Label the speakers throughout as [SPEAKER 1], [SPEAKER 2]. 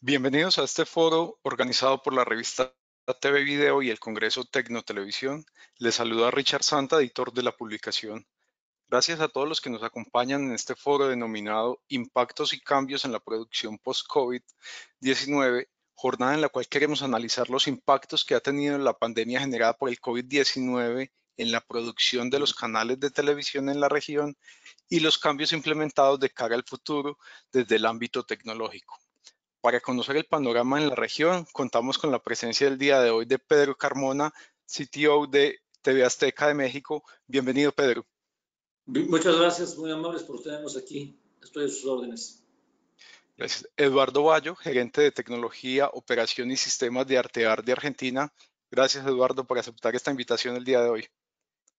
[SPEAKER 1] Bienvenidos a este foro organizado por la revista TV Video y el Congreso Tecnotelevisión. Les saluda Richard Santa, editor de la publicación. Gracias a todos los que nos acompañan en este foro denominado Impactos y cambios en la producción post-COVID-19, jornada en la cual queremos analizar los impactos que ha tenido la pandemia generada por el COVID-19 en la producción de los canales de televisión en la región y los cambios implementados de cara al futuro desde el ámbito tecnológico. Para conocer el panorama en la región, contamos con la presencia del día de hoy de Pedro Carmona, CTO de TV Azteca de México. Bienvenido, Pedro.
[SPEAKER 2] Muchas gracias, muy amables por tenernos aquí. Estoy a sus órdenes.
[SPEAKER 1] Gracias. Eduardo Bayo, gerente de tecnología, operación y sistemas de Artear de Argentina. Gracias, Eduardo, por aceptar esta invitación el día de hoy.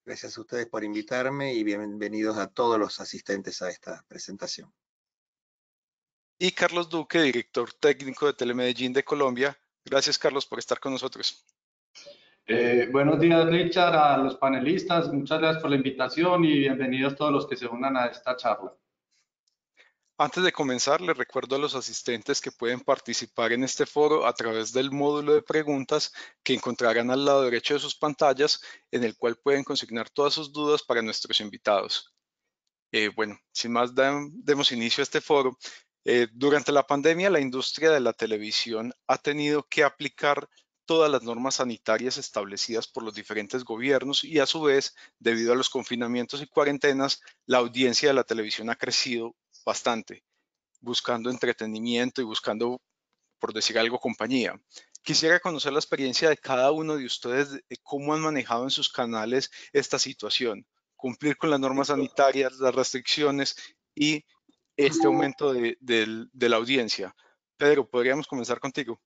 [SPEAKER 3] Gracias a ustedes por invitarme y bienvenidos a todos los asistentes a esta presentación.
[SPEAKER 1] Y Carlos Duque, director técnico de Telemedellín de Colombia. Gracias, Carlos, por estar con nosotros.
[SPEAKER 4] Buenos días, Richard, a los panelistas. Muchas gracias por la invitación y bienvenidos todos los que se unan a esta charla.
[SPEAKER 1] Antes de comenzar, les recuerdo a los asistentes que pueden participar en este foro a través del módulo de preguntas que encontrarán al lado derecho de sus pantallas, en el cual pueden consignar todas sus dudas para nuestros invitados. Bueno, sin más, demos inicio a este foro. Durante la pandemia, la industria de la televisión ha tenido que aplicar todas las normas sanitarias establecidas por los diferentes gobiernos y a su vez, debido a los confinamientos y cuarentenas, la audiencia de la televisión ha crecido bastante, buscando entretenimiento y buscando, por decir algo, compañía. Quisiera conocer la experiencia de cada uno de ustedes, de cómo han manejado en sus canales esta situación, cumplir con las normas sanitarias, las restricciones y este aumento de la audiencia. Pedro, podríamos comenzar contigo.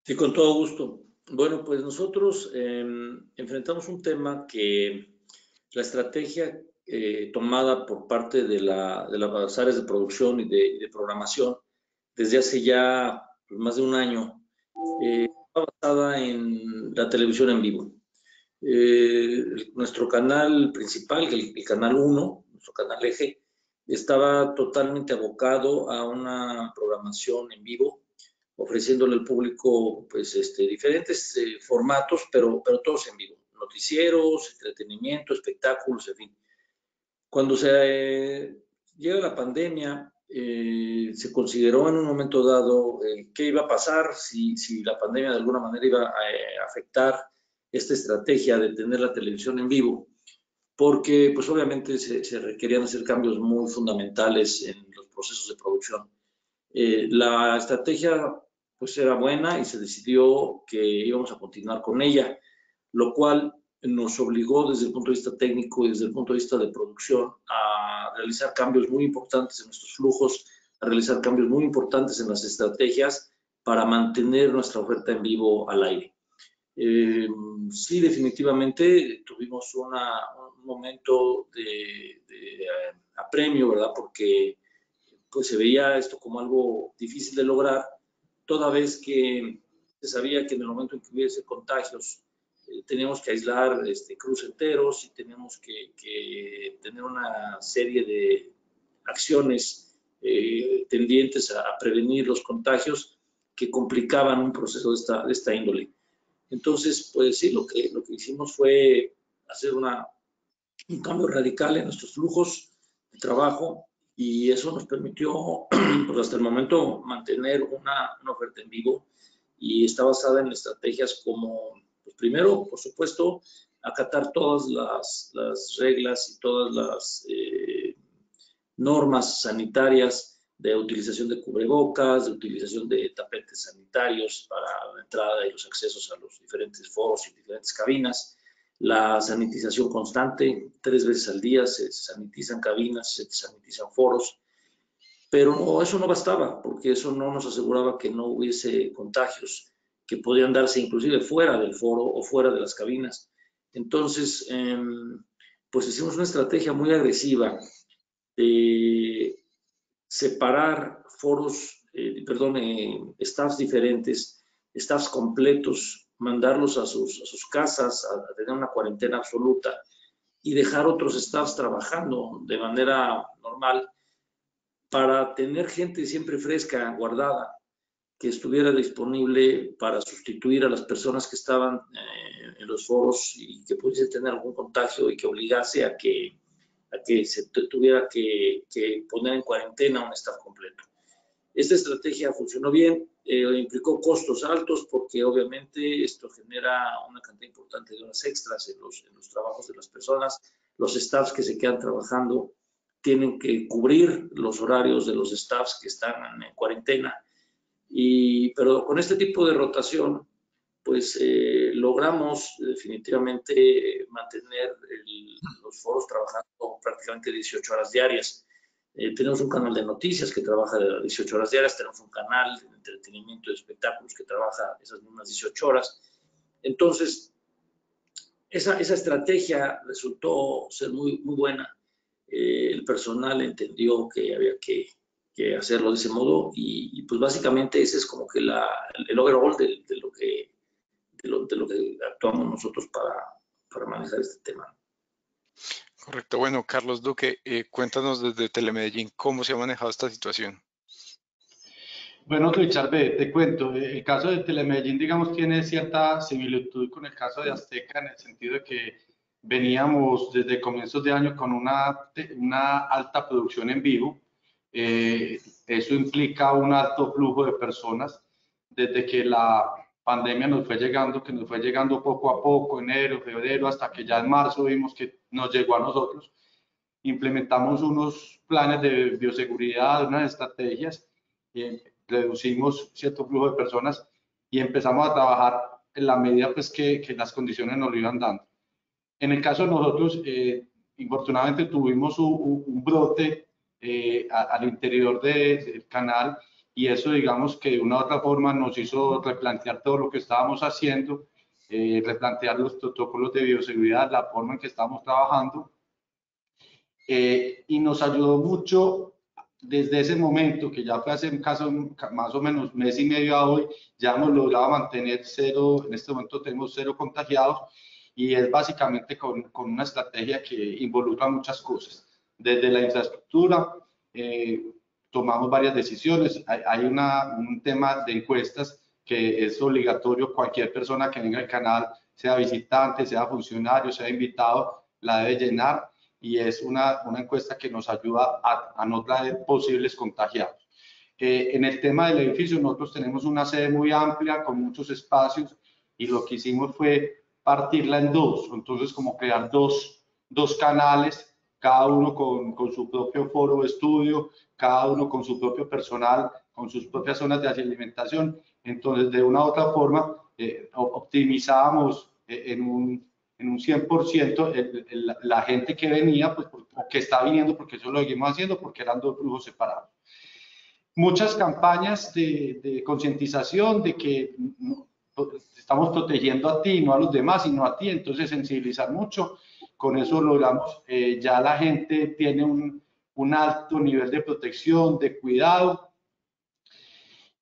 [SPEAKER 2] Sí, con todo gusto. Bueno, pues nosotros enfrentamos un tema que la estrategia tomada por parte de las áreas de producción y de programación desde hace ya más de un año está basada en la televisión en vivo. Nuestro canal principal, el canal 1, nuestro canal eje, estaba totalmente abocado a una programación en vivo, ofreciéndole al público pues, diferentes formatos, pero todos en vivo. Noticieros, entretenimiento, espectáculos, en fin. Cuando se llega la pandemia, se consideró en un momento dado qué iba a pasar si la pandemia de alguna manera iba a afectar esta estrategia de tener la televisión en vivo, porque pues obviamente se requerían hacer cambios muy fundamentales en los procesos de producción. La estrategia pues era buena y se decidió que íbamos a continuar con ella, lo cual nos obligó desde el punto de vista técnico y desde el punto de vista de producción a realizar cambios muy importantes en nuestros flujos, a realizar cambios muy importantes en las estrategias para mantener nuestra oferta en vivo al aire. Sí, definitivamente tuvimos un momento de apremio, ¿verdad? Porque pues se veía esto como algo difícil de lograr, toda vez que se sabía que en el momento en que hubiese contagios, teníamos que aislar crews enteros y teníamos que tener una serie de acciones tendientes a prevenir los contagios que complicaban un proceso de esta índole. Entonces, pues sí, lo que hicimos fue hacer un cambio radical en nuestros flujos de trabajo y eso nos permitió, pues hasta el momento, mantener una oferta en vivo y está basada en estrategias como, pues primero, por supuesto, acatar todas las reglas y todas las normas sanitarias de utilización de cubrebocas, de utilización de tapetes sanitarios para la entrada y los accesos a los diferentes foros y diferentes cabinas, la sanitización constante, 3 veces al día se sanitizan cabinas, se sanitizan foros, pero eso no bastaba, porque eso no nos aseguraba que no hubiese contagios que podían darse inclusive fuera del foro o fuera de las cabinas. Entonces, pues hicimos una estrategia muy agresiva de separar foros, staffs diferentes, staffs completos, mandarlos a sus casas, a tener una cuarentena absoluta y dejar otros staffs trabajando de manera normal para tener gente siempre fresca, guardada, que estuviera disponible para sustituir a las personas que estaban en los foros y que pudiese tener algún contagio y que obligase a que se tuviera que poner en cuarentena a un staff completo. Esta estrategia funcionó bien, implicó costos altos porque obviamente esto genera una cantidad importante de horas extras en los trabajos de las personas. Los staffs que se quedan trabajando tienen que cubrir los horarios de los staffs que están en cuarentena. Pero con este tipo de rotación, pues logramos definitivamente mantener los foros trabajando prácticamente 18 horas diarias. Tenemos un canal de noticias que trabaja 18 horas diarias, tenemos un canal de entretenimiento y espectáculos que trabaja esas mismas 18 horas. Entonces, esa estrategia resultó ser muy, muy buena. El personal entendió que había que hacerlo de ese modo y pues básicamente ese es como que el overall de lo que actuamos nosotros para manejar este tema.
[SPEAKER 1] Correcto. Bueno, Carlos Duque, cuéntanos desde Telemedellín cómo se ha manejado esta situación.
[SPEAKER 4] Bueno, Richard, te cuento, el caso de Telemedellín, digamos, tiene cierta similitud con el caso de Azteca en el sentido de que veníamos desde comienzos de año con una alta producción en vivo. Eso implica un alto flujo de personas. Desde que la pandemia nos fue llegando poco a poco, enero, febrero, hasta que ya en marzo vimos que nos llegó a nosotros. Implementamos unos planes de bioseguridad, unas estrategias, reducimos cierto flujo de personas y empezamos a trabajar en la medida pues, que las condiciones nos lo iban dando. En el caso de nosotros, infortunadamente tuvimos un brote al interior del canal y eso digamos que de una u otra forma nos hizo replantear todo lo que estábamos haciendo, replantear los protocolos de bioseguridad, la forma en que estamos trabajando y nos ayudó mucho desde ese momento, que ya fue hace un caso más o menos mes y medio a hoy, ya hemos logrado mantener cero, en este momento tenemos 0 contagiados y es básicamente con una estrategia que involucra muchas cosas. Desde la infraestructura, tomamos varias decisiones, hay un tema de encuestas que es obligatorio, cualquier persona que venga al canal, sea visitante, sea funcionario, sea invitado, la debe llenar y es una encuesta que nos ayuda a no traer posibles contagiados. En el tema del edificio, nosotros tenemos una sede muy amplia con muchos espacios y lo que hicimos fue partirla en dos, entonces como crear dos canales, cada uno con su propio foro de estudio, cada uno con su propio personal, con sus propias zonas de alimentación. Entonces, de una u otra forma, optimizábamos en un 100% la gente que venía, pues, o que está viniendo, porque eso lo seguimos haciendo, porque eran 2 flujos separados. Muchas campañas de concientización de que estamos protegiendo a ti, no a los demás, sino a ti, entonces sensibilizar mucho. Con eso logramos, ya la gente tiene un alto nivel de protección, de cuidado.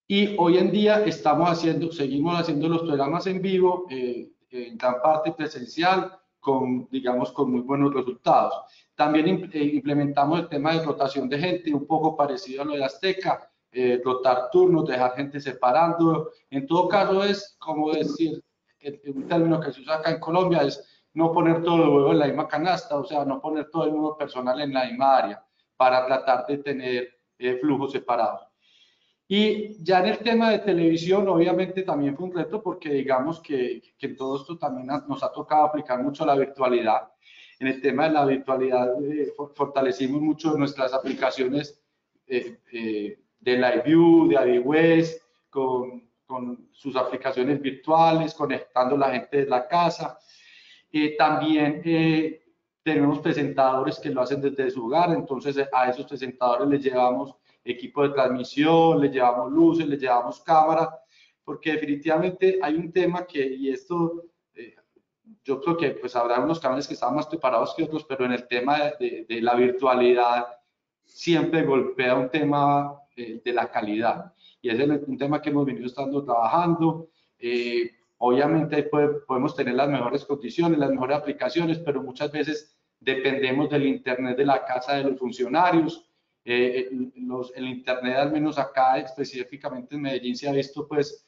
[SPEAKER 4] Y hoy en día seguimos haciendo los programas en vivo, en gran parte presencial, digamos, con muy buenos resultados. También implementamos el tema de rotación de gente, un poco parecido a lo de Azteca, rotar turnos, dejar gente separando. En todo caso es, como decir, un término que se usa acá en Colombia, es no poner todo el huevo en la misma canasta, o sea, no poner todo el mismo personal en la misma área para tratar de tener flujos separados. Y ya en el tema de televisión, obviamente también fue un reto porque digamos que en todo esto también nos ha tocado aplicar mucho la virtualidad. En el tema de la virtualidad fortalecimos mucho nuestras aplicaciones de LiveView, de AdiWest, con sus aplicaciones virtuales, conectando a la gente de la casa. También tenemos presentadores que lo hacen desde su hogar, entonces a esos presentadores les llevamos equipo de transmisión, le llevamos luces, le llevamos cámara, porque definitivamente hay un tema y esto, yo creo que pues habrá unos canales que están más preparados que otros, pero en el tema de la virtualidad siempre golpea un tema de la calidad, y ese es un tema que hemos venido estando trabajando. Obviamente podemos tener las mejores condiciones, las mejores aplicaciones, pero muchas veces dependemos del internet de la casa de los funcionarios. el Internet, al menos acá específicamente en Medellín, se ha visto pues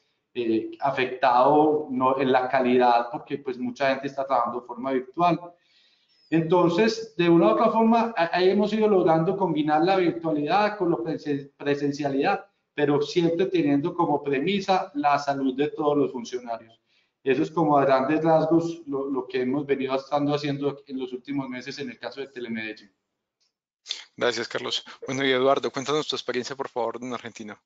[SPEAKER 4] afectado en la calidad porque pues mucha gente está trabajando de forma virtual. Entonces, de una u otra forma, ahí hemos ido logrando combinar la virtualidad con la presencialidad, pero siempre teniendo como premisa la salud de todos los funcionarios. Eso es como a grandes rasgos lo que hemos venido estando haciendo en los últimos meses en el caso de Telemedellín.
[SPEAKER 1] Gracias, Carlos. Bueno, y Eduardo, cuéntanos tu experiencia, por favor, en Argentina.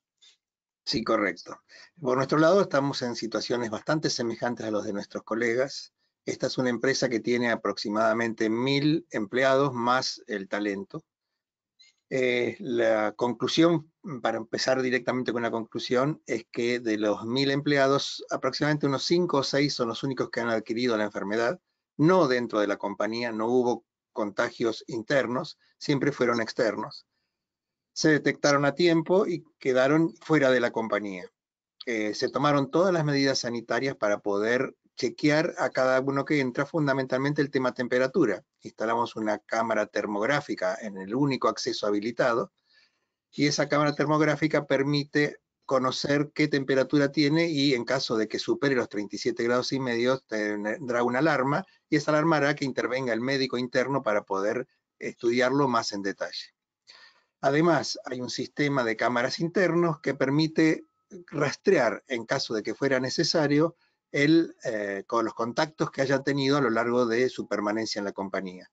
[SPEAKER 3] Sí, correcto. Por nuestro lado estamos en situaciones bastante semejantes a los de nuestros colegas. Esta es una empresa que tiene aproximadamente 1000 empleados más el talento. La conclusión, para empezar directamente con la conclusión, es que de los 1000 empleados, aproximadamente unos 5 o 6 son los únicos que han adquirido la enfermedad, no dentro de la compañía, no hubo contagios internos, siempre fueron externos. Se detectaron a tiempo y quedaron fuera de la compañía. Se tomaron todas las medidas sanitarias para poder chequear a cada uno que entra, fundamentalmente el tema temperatura. Instalamos una cámara termográfica en el único acceso habilitado y esa cámara termográfica permite conocer qué temperatura tiene y en caso de que supere los 37 grados y medio tendrá una alarma y esa alarma hará que intervenga el médico interno para poder estudiarlo más en detalle. Además, hay un sistema de cámaras internos que permite rastrear, en caso de que fuera necesario, con los contactos que hayan tenido a lo largo de su permanencia en la compañía.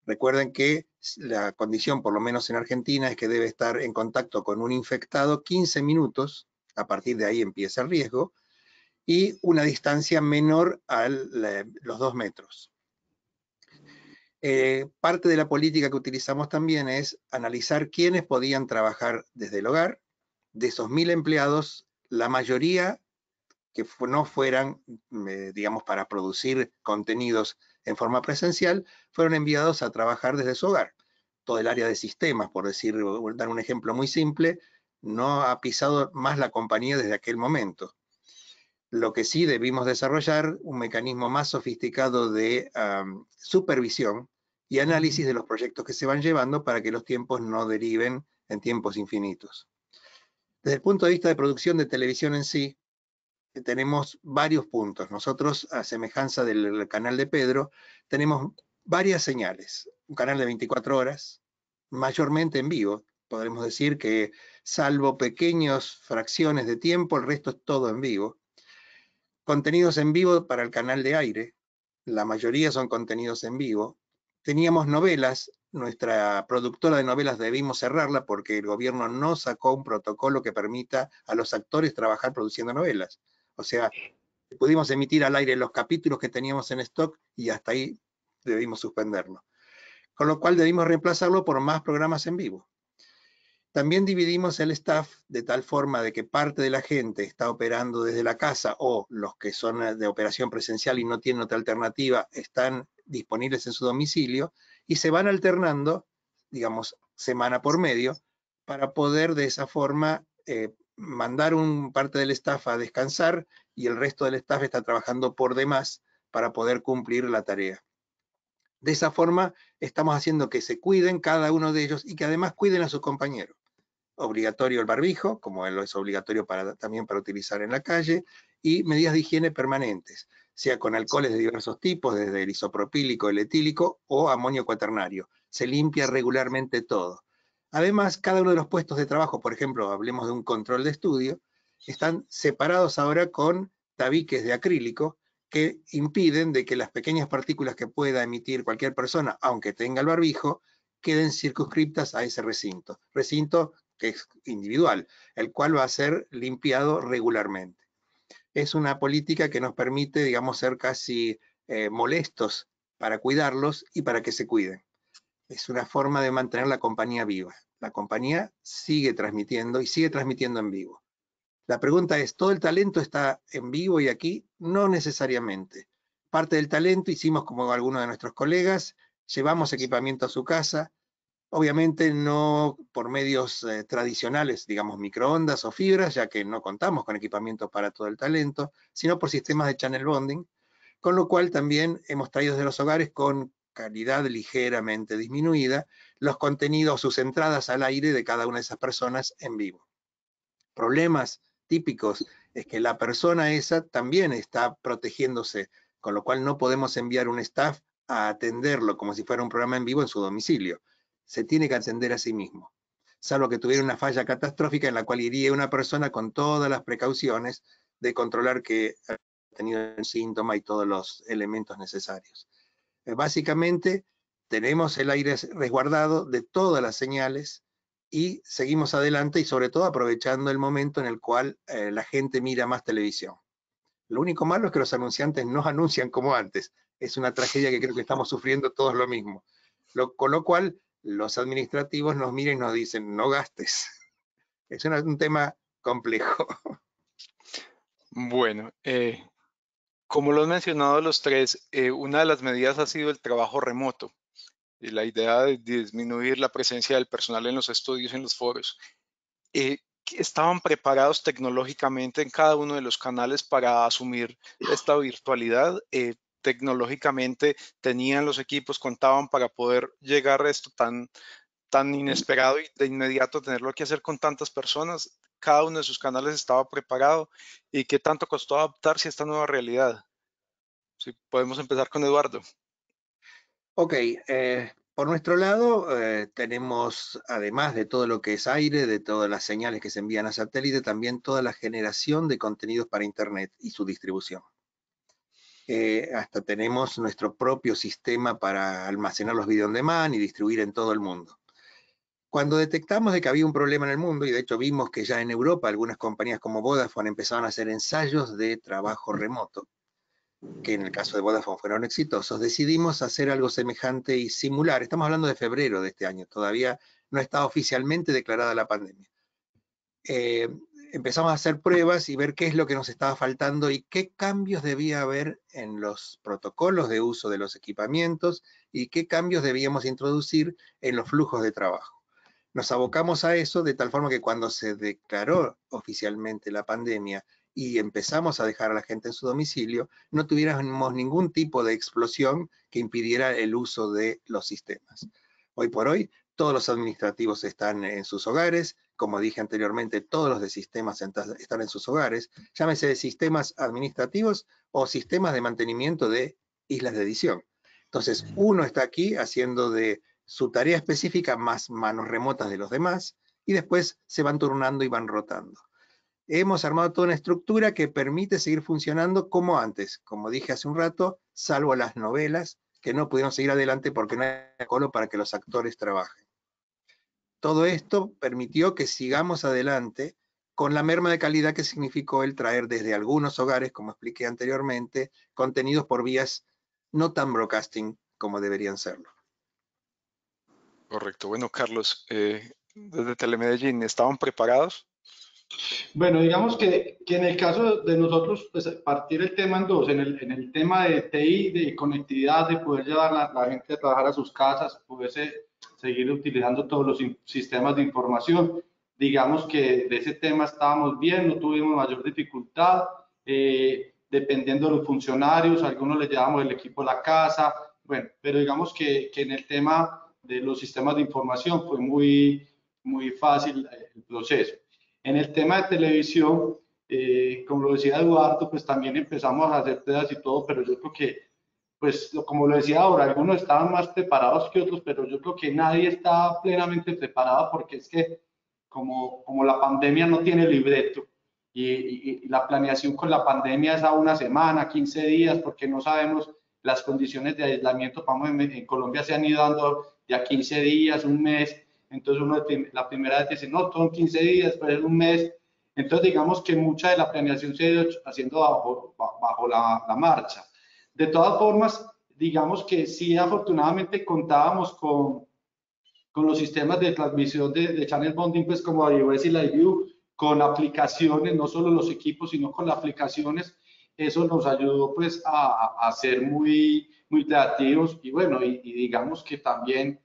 [SPEAKER 3] Recuerden que la condición, por lo menos en Argentina, es que debe estar en contacto con un infectado 15 minutos, a partir de ahí empieza el riesgo, y una distancia menor a los 2 metros. Parte de la política que utilizamos también es analizar quiénes podían trabajar desde el hogar. De esos 1000 empleados, la mayoría que no fueran, digamos, para producir contenidos en forma presencial, fueron enviados a trabajar desde su hogar. Todo el área de sistemas, por dar un ejemplo muy simple, no ha pisado más la compañía desde aquel momento. Lo que sí debimos desarrollar un mecanismo más sofisticado de supervisión y análisis de los proyectos que se van llevando para que los tiempos no deriven en tiempos infinitos. Desde el punto de vista de producción de televisión en sí, tenemos varios puntos. Nosotros, a semejanza del canal de Pedro, tenemos varias señales. Un canal de 24 horas, mayormente en vivo. Podremos decir que, salvo pequeñas fracciones de tiempo, el resto es todo en vivo. Contenidos en vivo para el canal de aire. La mayoría son contenidos en vivo. Teníamos novelas. Nuestra productora de novelas debimos cerrarla porque el gobierno no sacó un protocolo que permita a los actores trabajar produciendo novelas. O sea, pudimos emitir al aire los capítulos que teníamos en stock y hasta ahí debimos suspenderlo. Con lo cual debimos reemplazarlo por más programas en vivo. También dividimos el staff de tal forma de que parte de la gente está operando desde la casa o los que son de operación presencial y no tienen otra alternativa están disponibles en su domicilio y se van alternando, digamos, semana por medio para poder de esa forma mandar parte del staff a descansar y el resto del staff está trabajando por demás para poder cumplir la tarea. De esa forma estamos haciendo que se cuiden cada uno de ellos y que además cuiden a sus compañeros. Obligatorio el barbijo, como lo es obligatorio también para utilizar en la calle, y medidas de higiene permanentes, sea con alcoholes de diversos tipos, desde el isopropílico, el etílico o amonio cuaternario. Se limpia regularmente todo. Además, cada uno de los puestos de trabajo, por ejemplo, hablemos de un control de estudio, están separados ahora con tabiques de acrílico que impiden de que las pequeñas partículas que pueda emitir cualquier persona, aunque tenga el barbijo, queden circunscriptas a ese recinto. Recinto que es individual, el cual va a ser limpiado regularmente. Es una política que nos permite, digamos, ser casi molestos para cuidarlos y para que se cuiden. Es una forma de mantener la compañía viva. La compañía sigue transmitiendo y sigue transmitiendo en vivo. La pregunta es, ¿todo el talento está en vivo y aquí? No necesariamente. Parte del talento hicimos como algunos de nuestros colegas, llevamos equipamiento a su casa, obviamente no por medios tradicionales, digamos microondas o fibras, ya que no contamos con equipamiento para todo el talento, sino por sistemas de channel bonding, con lo cual también hemos traído desde los hogares con calidad ligeramente disminuida, los contenidos, sus entradas al aire de cada una de esas personas en vivo. Problemas típicos es que la persona esa también está protegiéndose, con lo cual no podemos enviar un staff a atenderlo como si fuera un programa en vivo en su domicilio. Se tiene que atender a sí mismo, salvo que tuviera una falla catastrófica en la cual iría una persona con todas las precauciones de controlar que ha tenido el síntoma y todos los elementos necesarios. Básicamente, tenemos el aire resguardado de todas las señales y seguimos adelante y sobre todo aprovechando el momento en el cual la gente mira más televisión. Lo único malo es que los anunciantes no anuncian como antes. Es una tragedia que creo que estamos sufriendo todos lo mismo. Con lo cual, los administrativos nos miran y nos dicen, no gastes. Es un tema complejo.
[SPEAKER 1] Bueno, como lo han mencionado los tres, una de las medidas ha sido el trabajo remoto y la idea de disminuir la presencia del personal en los estudios, en los foros. ¿Estaban preparados tecnológicamente en cada uno de los canales para asumir esta virtualidad? ¿Tecnológicamente tenían los equipos, contaban para poder llegar a esto tan inesperado y de inmediato tenerlo que hacer con tantas personas? ¿Cada uno de sus canales estaba preparado? ¿Y qué tanto costó adaptarse a esta nueva realidad? Si podemos empezar con Eduardo.
[SPEAKER 3] Ok, por nuestro lado tenemos, además de todo lo que es aire, de todas las señales que se envían a satélite, también toda la generación de contenidos para Internet y su distribución. Hasta tenemos nuestro propio sistema para almacenar los video on demand y distribuir en todo el mundo. Cuando detectamos de que había un problema en el mundo, y de hecho vimos que ya en Europa algunas compañías como Vodafone empezaron a hacer ensayos de trabajo remoto, que en el caso de Vodafone fueron exitosos, decidimos hacer algo semejante y similar. Estamos hablando de febrero de este año, todavía no está oficialmente declarada la pandemia. Empezamos a hacer pruebas y ver qué es lo que nos estaba faltando y qué cambios debía haber en los protocolos de uso de los equipamientos y qué cambios debíamos introducir en los flujos de trabajo. Nos abocamos a eso de tal forma que cuando se declaró oficialmente la pandemia y empezamos a dejar a la gente en su domicilio, no tuviéramos ningún tipo de explosión que impidiera el uso de los sistemas. Hoy por hoy, todos los administrativos están en sus hogares. Como dije anteriormente, todos los de sistemas están en sus hogares. Llámese de sistemas administrativos o sistemas de mantenimiento de islas de edición. Entonces, uno está aquí haciendo de su tarea específica más manos remotas de los demás y después se van turnando y van rotando. Hemos armado toda una estructura que permite seguir funcionando como antes, como dije hace un rato, salvo las novelas que no pudieron seguir adelante porque no hay protocolo para que los actores trabajen. Todo esto permitió que sigamos adelante con la merma de calidad que significó el traer desde algunos hogares, como expliqué anteriormente, contenidos por vías no tan broadcasting como deberían serlo.
[SPEAKER 1] Correcto. Bueno, Carlos, desde Telemedellín, ¿estaban preparados?
[SPEAKER 4] Bueno, digamos que en el caso de nosotros, pues partir el tema en dos, en el tema de TI, de conectividad, de poder llevar la gente a trabajar a sus casas, poderse seguir utilizando todos los sistemas de información. Digamos que de ese tema estábamos bien, no tuvimos mayor dificultad, dependiendo de los funcionarios, a algunos les llevamos el equipo a la casa, bueno, pero digamos que en el tema de los sistemas de información fue muy fácil el proceso. En el tema de televisión, como lo decía Eduardo, pues también empezamos a hacer pruebas y todo, pero yo creo que, pues como lo decía ahora, algunos estaban más preparados que otros, pero yo creo que nadie está plenamente preparado porque es que como la pandemia no tiene libreto y la planeación con la pandemia es a una semana, 15 días, porque no sabemos las condiciones de aislamiento, vamos, en Colombia se han ido dando de a 15 días, un mes. Entonces uno la primera vez dice, no, son 15 días, después es un mes. Entonces digamos que mucha de la planeación se ha ido haciendo bajo la marcha. De todas formas, digamos que sí, afortunadamente contábamos con los sistemas de transmisión de channel bonding, pues como iOS y LiveView, con aplicaciones, no solo los equipos, sino con las aplicaciones. Eso nos ayudó pues a ser muy creativos y bueno, y digamos que también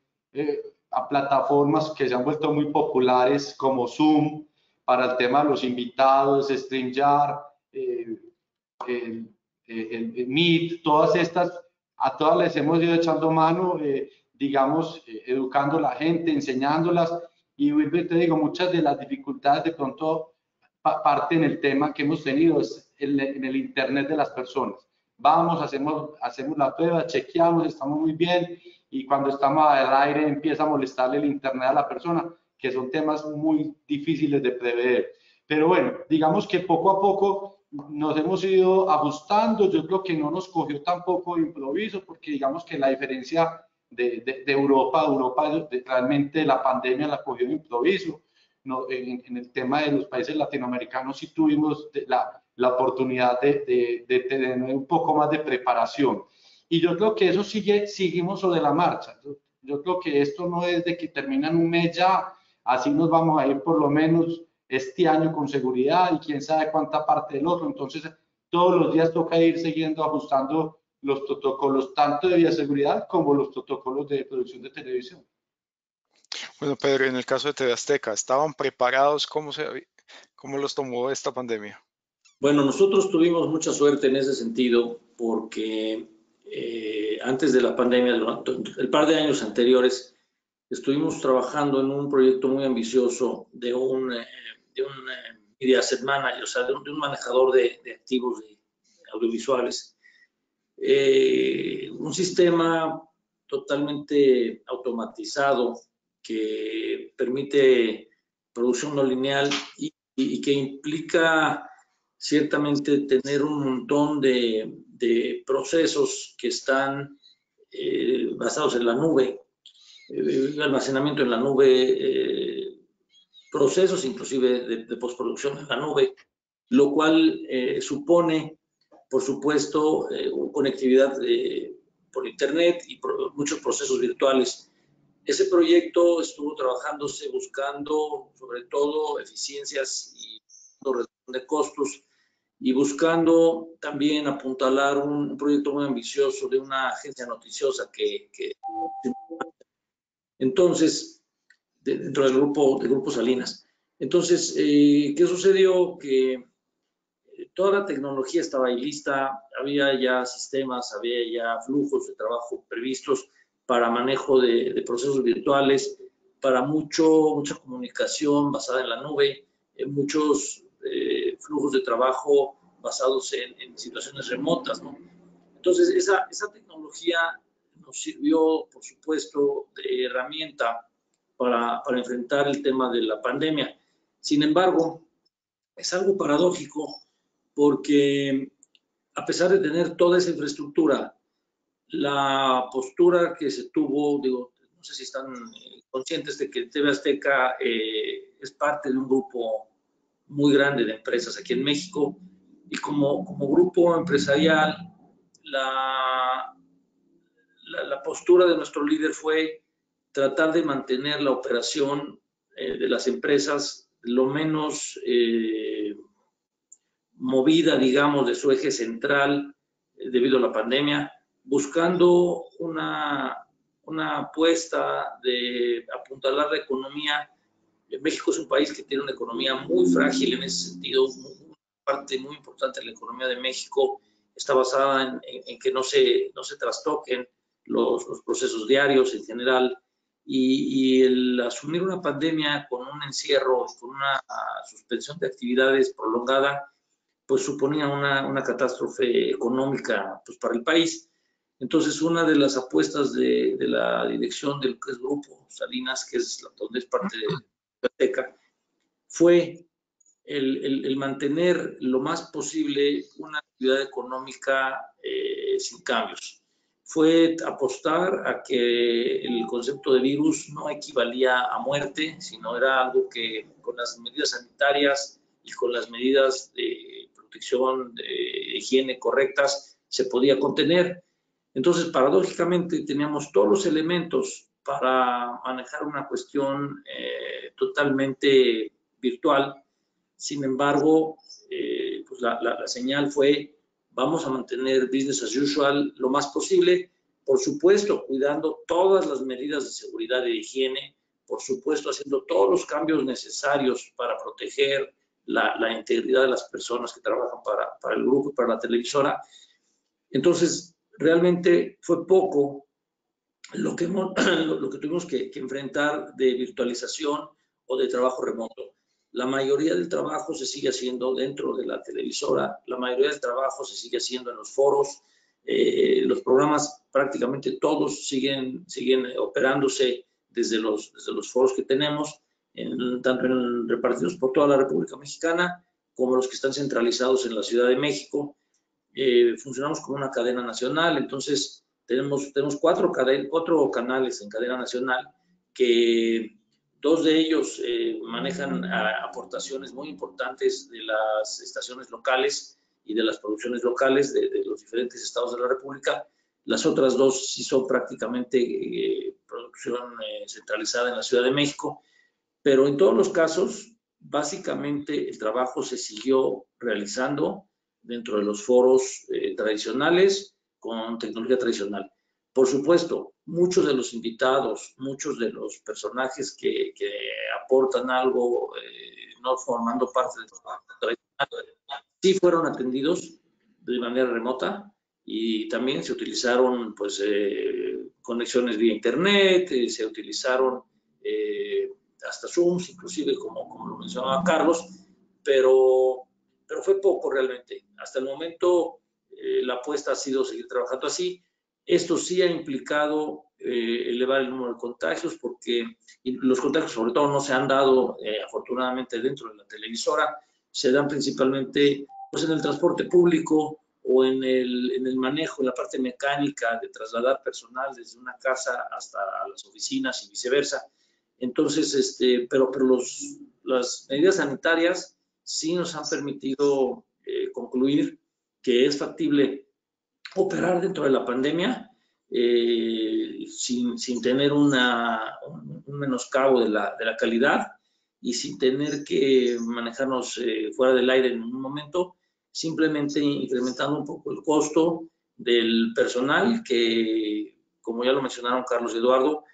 [SPEAKER 4] a plataformas que se han vuelto muy populares como Zoom para el tema de los invitados, StreamYard, el Meet, todas estas a todas les hemos ido echando mano, digamos, educando a la gente, enseñándolas, y te digo, muchas de las dificultades de pronto parten del tema que hemos tenido es en el Internet de las personas. Vamos, hacemos la prueba, chequeamos, estamos muy bien, y cuando estamos al aire empieza a molestarle el Internet a la persona, que son temas muy difíciles de prever. Pero bueno, digamos que poco a poco nos hemos ido ajustando. Yo creo que no nos cogió tampoco de improviso, porque digamos que la diferencia de Europa realmente la pandemia la cogió de improviso. No, en el tema de los países latinoamericanos sí tuvimos la oportunidad de tener un poco más de preparación. Y yo creo que eso seguimos sobre la marcha. Yo creo que esto no es de que terminan un mes ya, así nos vamos a ir por lo menos este año con seguridad y quién sabe cuánta parte del otro. Entonces, todos los días toca ir siguiendo, ajustando los protocolos, tanto de bioseguridad como los protocolos de producción de televisión.
[SPEAKER 1] Bueno, Pedro, en el caso de TV Azteca, ¿estaban preparados? ¿Cómo los tomó esta pandemia?
[SPEAKER 2] Bueno, nosotros tuvimos mucha suerte en ese sentido porque antes de la pandemia, el par de años anteriores, estuvimos trabajando en un proyecto muy ambicioso de un media asset manager, o sea, de un manejador de activos audiovisuales. Un sistema totalmente automatizado que permite producción no lineal y que implica ciertamente tener un montón de procesos que están basados en la nube, almacenamiento en la nube, procesos inclusive de postproducción en la nube, lo cual supone, por supuesto, conectividad por internet y muchos procesos virtuales. Ese proyecto estuvo trabajándose buscando sobre todo eficiencias y reducción de costos y buscando también apuntalar un proyecto muy ambicioso de una agencia noticiosa que entonces, dentro del grupo Salinas. Entonces, ¿qué sucedió? Que toda la tecnología estaba ahí lista, había ya sistemas, había ya flujos de trabajo previstos para manejo de procesos virtuales, para mucha comunicación basada en la nube, muchos flujos de trabajo basados en situaciones remotas, ¿no? Entonces, esa tecnología nos sirvió, por supuesto, de herramienta para enfrentar el tema de la pandemia. Sin embargo, es algo paradójico porque a pesar de tener toda esa infraestructura, la postura que se tuvo, digo, no sé si están conscientes de que TV Azteca es parte de un grupo muy grande de empresas aquí en México y como grupo empresarial, la postura de nuestro líder fue tratar de mantener la operación de las empresas lo menos movida, digamos, de su eje central debido a la pandemia, buscando una apuesta de apuntalar la economía. México es un país que tiene una economía muy frágil en ese sentido. Una parte muy importante de la economía de México está basada en que no se trastoquen los procesos diarios en general, y el asumir una pandemia con un encierro, con una suspensión de actividades prolongada, pues suponía una catástrofe económica pues, para el país. Entonces, una de las apuestas de la dirección del grupo Salinas, que es donde es parte de Azteca, fue el mantener lo más posible una actividad económica sin cambios. Fue apostar a que el concepto de virus no equivalía a muerte, sino era algo que con las medidas sanitarias y con las medidas de protección, de higiene correctas, se podía contener. Entonces, paradójicamente, teníamos todos los elementos para manejar una cuestión totalmente virtual. Sin embargo, pues la señal fue, vamos a mantener business as usual lo más posible, por supuesto, cuidando todas las medidas de seguridad y de higiene, por supuesto, haciendo todos los cambios necesarios para proteger la integridad de las personas que trabajan para el grupo y para la televisora. Entonces, realmente fue poco lo que tuvimos que enfrentar de virtualización o de trabajo remoto. La mayoría del trabajo se sigue haciendo dentro de la televisora, la mayoría del trabajo se sigue haciendo en los foros, los programas prácticamente todos siguen operándose desde los foros que tenemos, tanto repartidos por toda la República Mexicana como los que están centralizados en la Ciudad de México. Funcionamos como una cadena nacional, entonces tenemos 4 canales en cadena nacional, que 2 de ellos manejan aportaciones muy importantes de las estaciones locales y de las producciones locales de los diferentes estados de la República. Las otras 2 sí son prácticamente producción centralizada en la Ciudad de México, pero en todos los casos, básicamente el trabajo se siguió realizando dentro de los foros tradicionales con tecnología tradicional. Por supuesto, muchos de los invitados, muchos de los personajes que aportan algo, no formando parte del trabajo tradicional, sí fueron atendidos de manera remota y también se utilizaron pues, conexiones vía internet, se utilizaron hasta Zooms, inclusive como lo mencionaba Carlos, pero fue poco realmente. Hasta el momento la apuesta ha sido seguir trabajando así. Esto sí ha implicado elevar el número de contagios, porque los contagios sobre todo no se han dado afortunadamente dentro de la televisora, se dan principalmente pues, en el transporte público o en el manejo, en la parte mecánica de trasladar personal desde una casa hasta las oficinas y viceversa. Entonces, pero las medidas sanitarias sí nos han permitido concluir que es factible operar dentro de la pandemia sin tener un menoscabo de la calidad y sin tener que manejarnos fuera del aire en un momento, simplemente incrementando un poco el costo del personal que, como ya lo mencionaron Carlos y Eduardo,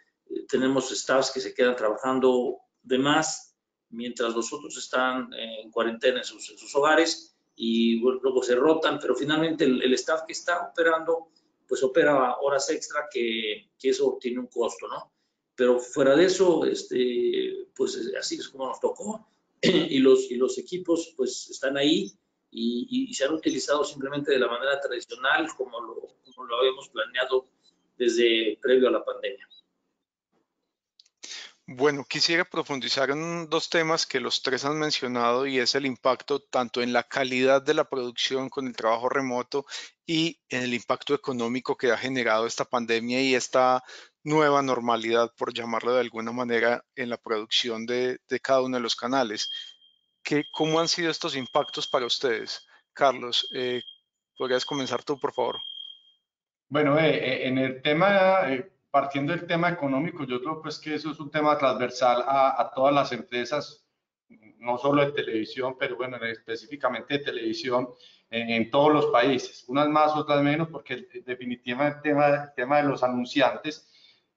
[SPEAKER 2] tenemos staffs que se quedan trabajando de más mientras los otros están en cuarentena en sus hogares y luego se rotan, pero finalmente el staff que está operando, pues opera horas extra que eso tiene un costo, ¿no? Pero fuera de eso, pues así es como nos tocó y los equipos pues están ahí y se han utilizado simplemente de la manera tradicional como lo habíamos planeado desde previo a la pandemia.
[SPEAKER 1] Bueno, quisiera profundizar en 2 temas que los 3 han mencionado y es el impacto tanto en la calidad de la producción con el trabajo remoto y en el impacto económico que ha generado esta pandemia y esta nueva normalidad, por llamarlo de alguna manera, en la producción de cada uno de los canales. ¿Cómo han sido estos impactos para ustedes? Carlos, ¿podrías comenzar tú, por favor?
[SPEAKER 4] Bueno, en el tema, partiendo del tema económico, yo creo pues que eso es un tema transversal a todas las empresas, no solo de televisión, pero bueno, específicamente de televisión en todos los países, unas más, otras menos, porque definitivamente el tema de los anunciantes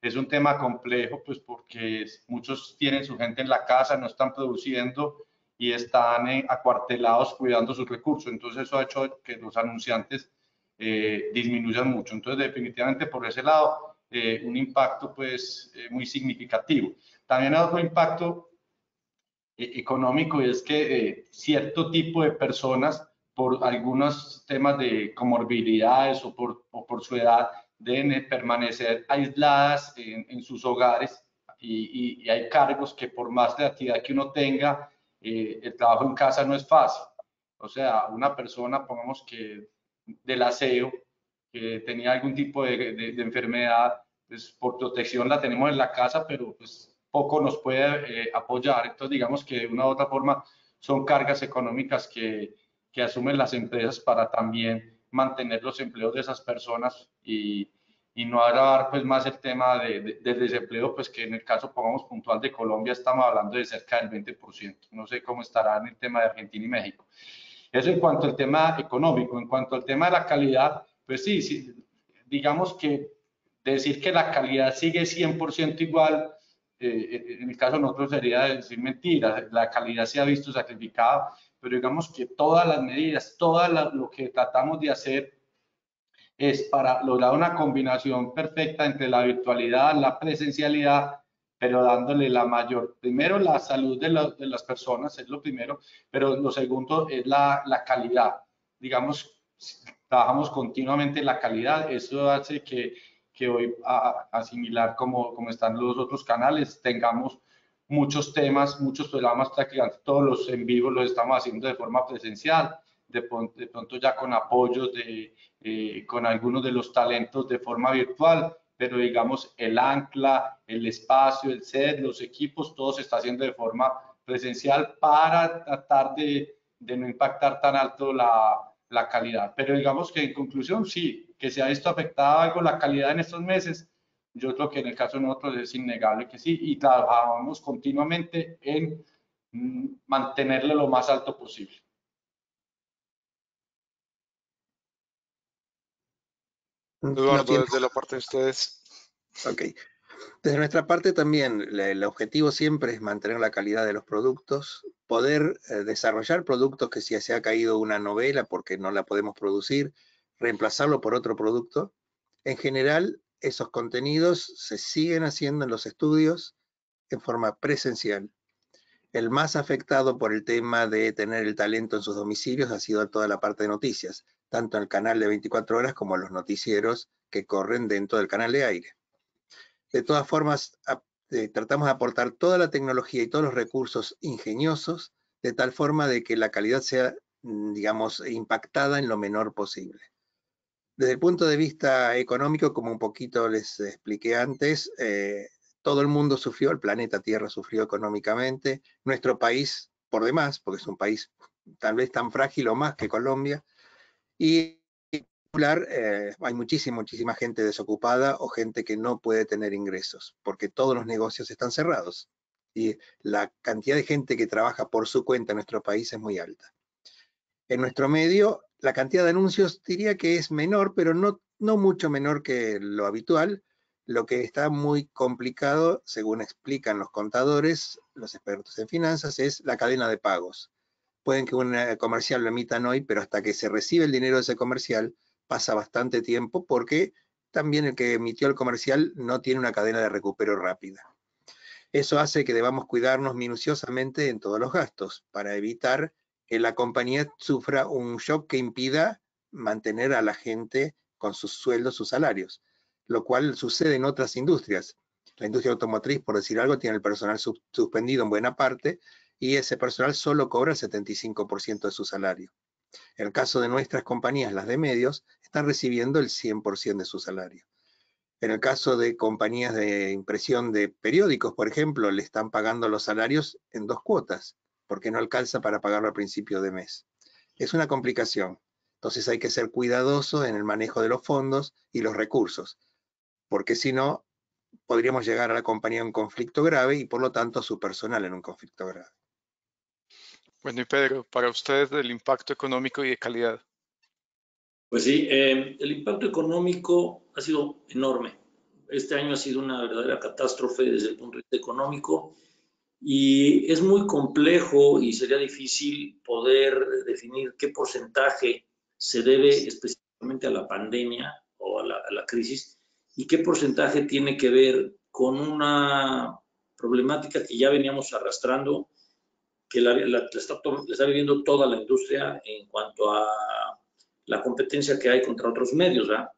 [SPEAKER 4] es un tema complejo, pues porque muchos tienen su gente en la casa, no están produciendo y están acuartelados cuidando sus recursos, entonces eso ha hecho que los anunciantes disminuyan mucho. Entonces, definitivamente por ese lado, un impacto pues muy significativo. También hay otro impacto económico y es que cierto tipo de personas, por algunos temas de comorbilidades o por su edad, deben permanecer aisladas en sus hogares y hay cargos que por más creatividad que uno tenga, el trabajo en casa no es fácil. O sea, una persona, pongamos que del aseo, que tenía algún tipo de enfermedad, pues por protección la tenemos en la casa, pero pues poco nos puede apoyar. Entonces, digamos que de una u otra forma son cargas económicas que asumen las empresas para también mantener los empleos de esas personas y no agravar pues más el tema del desempleo, pues que en el caso, pongamos puntual de Colombia, estamos hablando de cerca del 20%. No sé cómo estará en el tema de Argentina y México. Eso en cuanto al tema económico. En cuanto al tema de la calidad, pues sí, digamos que decir que la calidad sigue 100% igual, en el caso de nosotros sería decir mentira, la calidad se ha visto sacrificada, pero digamos que todas las medidas, todo lo que tratamos de hacer es para lograr una combinación perfecta entre la virtualidad, la presencialidad, pero dándole la mayor, primero la salud de las personas es lo primero, pero lo segundo es la calidad. Digamos, trabajamos continuamente en la calidad, eso hace que hoy, a similar como están los otros canales, tengamos muchos temas, muchos programas, prácticamente todos los en vivo los estamos haciendo de forma presencial, de pronto ya con apoyos con algunos de los talentos de forma virtual, pero digamos el ancla, el espacio, el set, los equipos, todo se está haciendo de forma presencial para tratar de no impactar tan alto la calidad. Pero digamos que en conclusión, sí, que se ha visto afectada algo la calidad en estos meses. Yo creo que en el caso de nosotros es innegable que sí, y trabajamos continuamente en mantenerlo lo más alto posible.
[SPEAKER 1] Eduardo, desde la parte de ustedes.
[SPEAKER 3] Ok. Desde nuestra parte también, el objetivo siempre es mantener la calidad de los productos, poder desarrollar productos que si se ha caído una novela porque no la podemos producir, reemplazarlo por otro producto. En general, esos contenidos se siguen haciendo en los estudios en forma presencial. El más afectado por el tema de tener el talento en sus domicilios ha sido toda la parte de noticias, tanto en el canal de 24 horas como los noticieros que corren dentro del canal de aire. De todas formas, tratamos de aportar toda la tecnología y todos los recursos ingeniosos de tal forma de que la calidad sea, digamos, impactada en lo menor posible. Desde el punto de vista económico, como un poquito les expliqué antes, todo el mundo sufrió, el planeta Tierra sufrió económicamente, nuestro país por demás, porque es un país tal vez tan frágil o más que Colombia, y hay muchísima gente desocupada o gente que no puede tener ingresos, porque todos los negocios están cerrados y la cantidad de gente que trabaja por su cuenta en nuestro país es muy alta. En nuestro medio, la cantidad de anuncios diría que es menor, pero no mucho menor que lo habitual. Lo que está muy complicado, según explican los contadores, los expertos en finanzas, es la cadena de pagos. Pueden que un comercial lo emitan hoy, pero hasta que se recibe el dinero de ese comercial pasa bastante tiempo porque también el que emitió el comercial no tiene una cadena de recupero rápida. Eso hace que debamos cuidarnos minuciosamente en todos los gastos para evitar que la compañía sufra un shock que impida mantener a la gente con sus sueldos, sus salarios, lo cual sucede en otras industrias. La industria automotriz, por decir algo, tiene el personal suspendido en buena parte y ese personal solo cobra el 75% de su salario. En el caso de nuestras compañías, las de medios, están recibiendo el 100% de su salario. En el caso de compañías de impresión de periódicos, por ejemplo, le están pagando los salarios en 2 cuotas, porque no alcanza para pagarlo al principio de mes. Es una complicación. Entonces hay que ser cuidadosos en el manejo de los fondos y los recursos, porque si no, podríamos llegar a la compañía en un conflicto grave y por lo tanto a su personal en un conflicto grave.
[SPEAKER 1] Bueno, y Pedro, para ustedes del impacto económico y de calidad.
[SPEAKER 2] Pues sí, el impacto económico ha sido enorme. Este año ha sido una verdadera catástrofe desde el punto de vista económico y es muy complejo y sería difícil poder definir qué porcentaje se debe específicamente a la pandemia o a la crisis y qué porcentaje tiene que ver con una problemática que ya veníamos arrastrando, que la está viviendo toda la industria en cuanto a la competencia que hay contra otros medios, ¿verdad?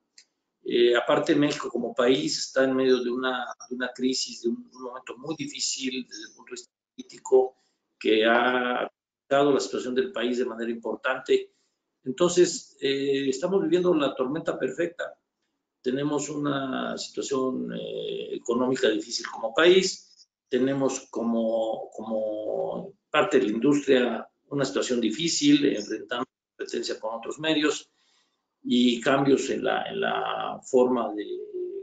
[SPEAKER 2] Aparte, México como país está en medio de una crisis, de un momento muy difícil desde el punto de vista político, que ha afectado la situación del país de manera importante. Entonces, estamos viviendo la tormenta perfecta. Tenemos una situación económica difícil como país, tenemos como parte de la industria una situación difícil, enfrentando competencia con otros medios y cambios en la forma de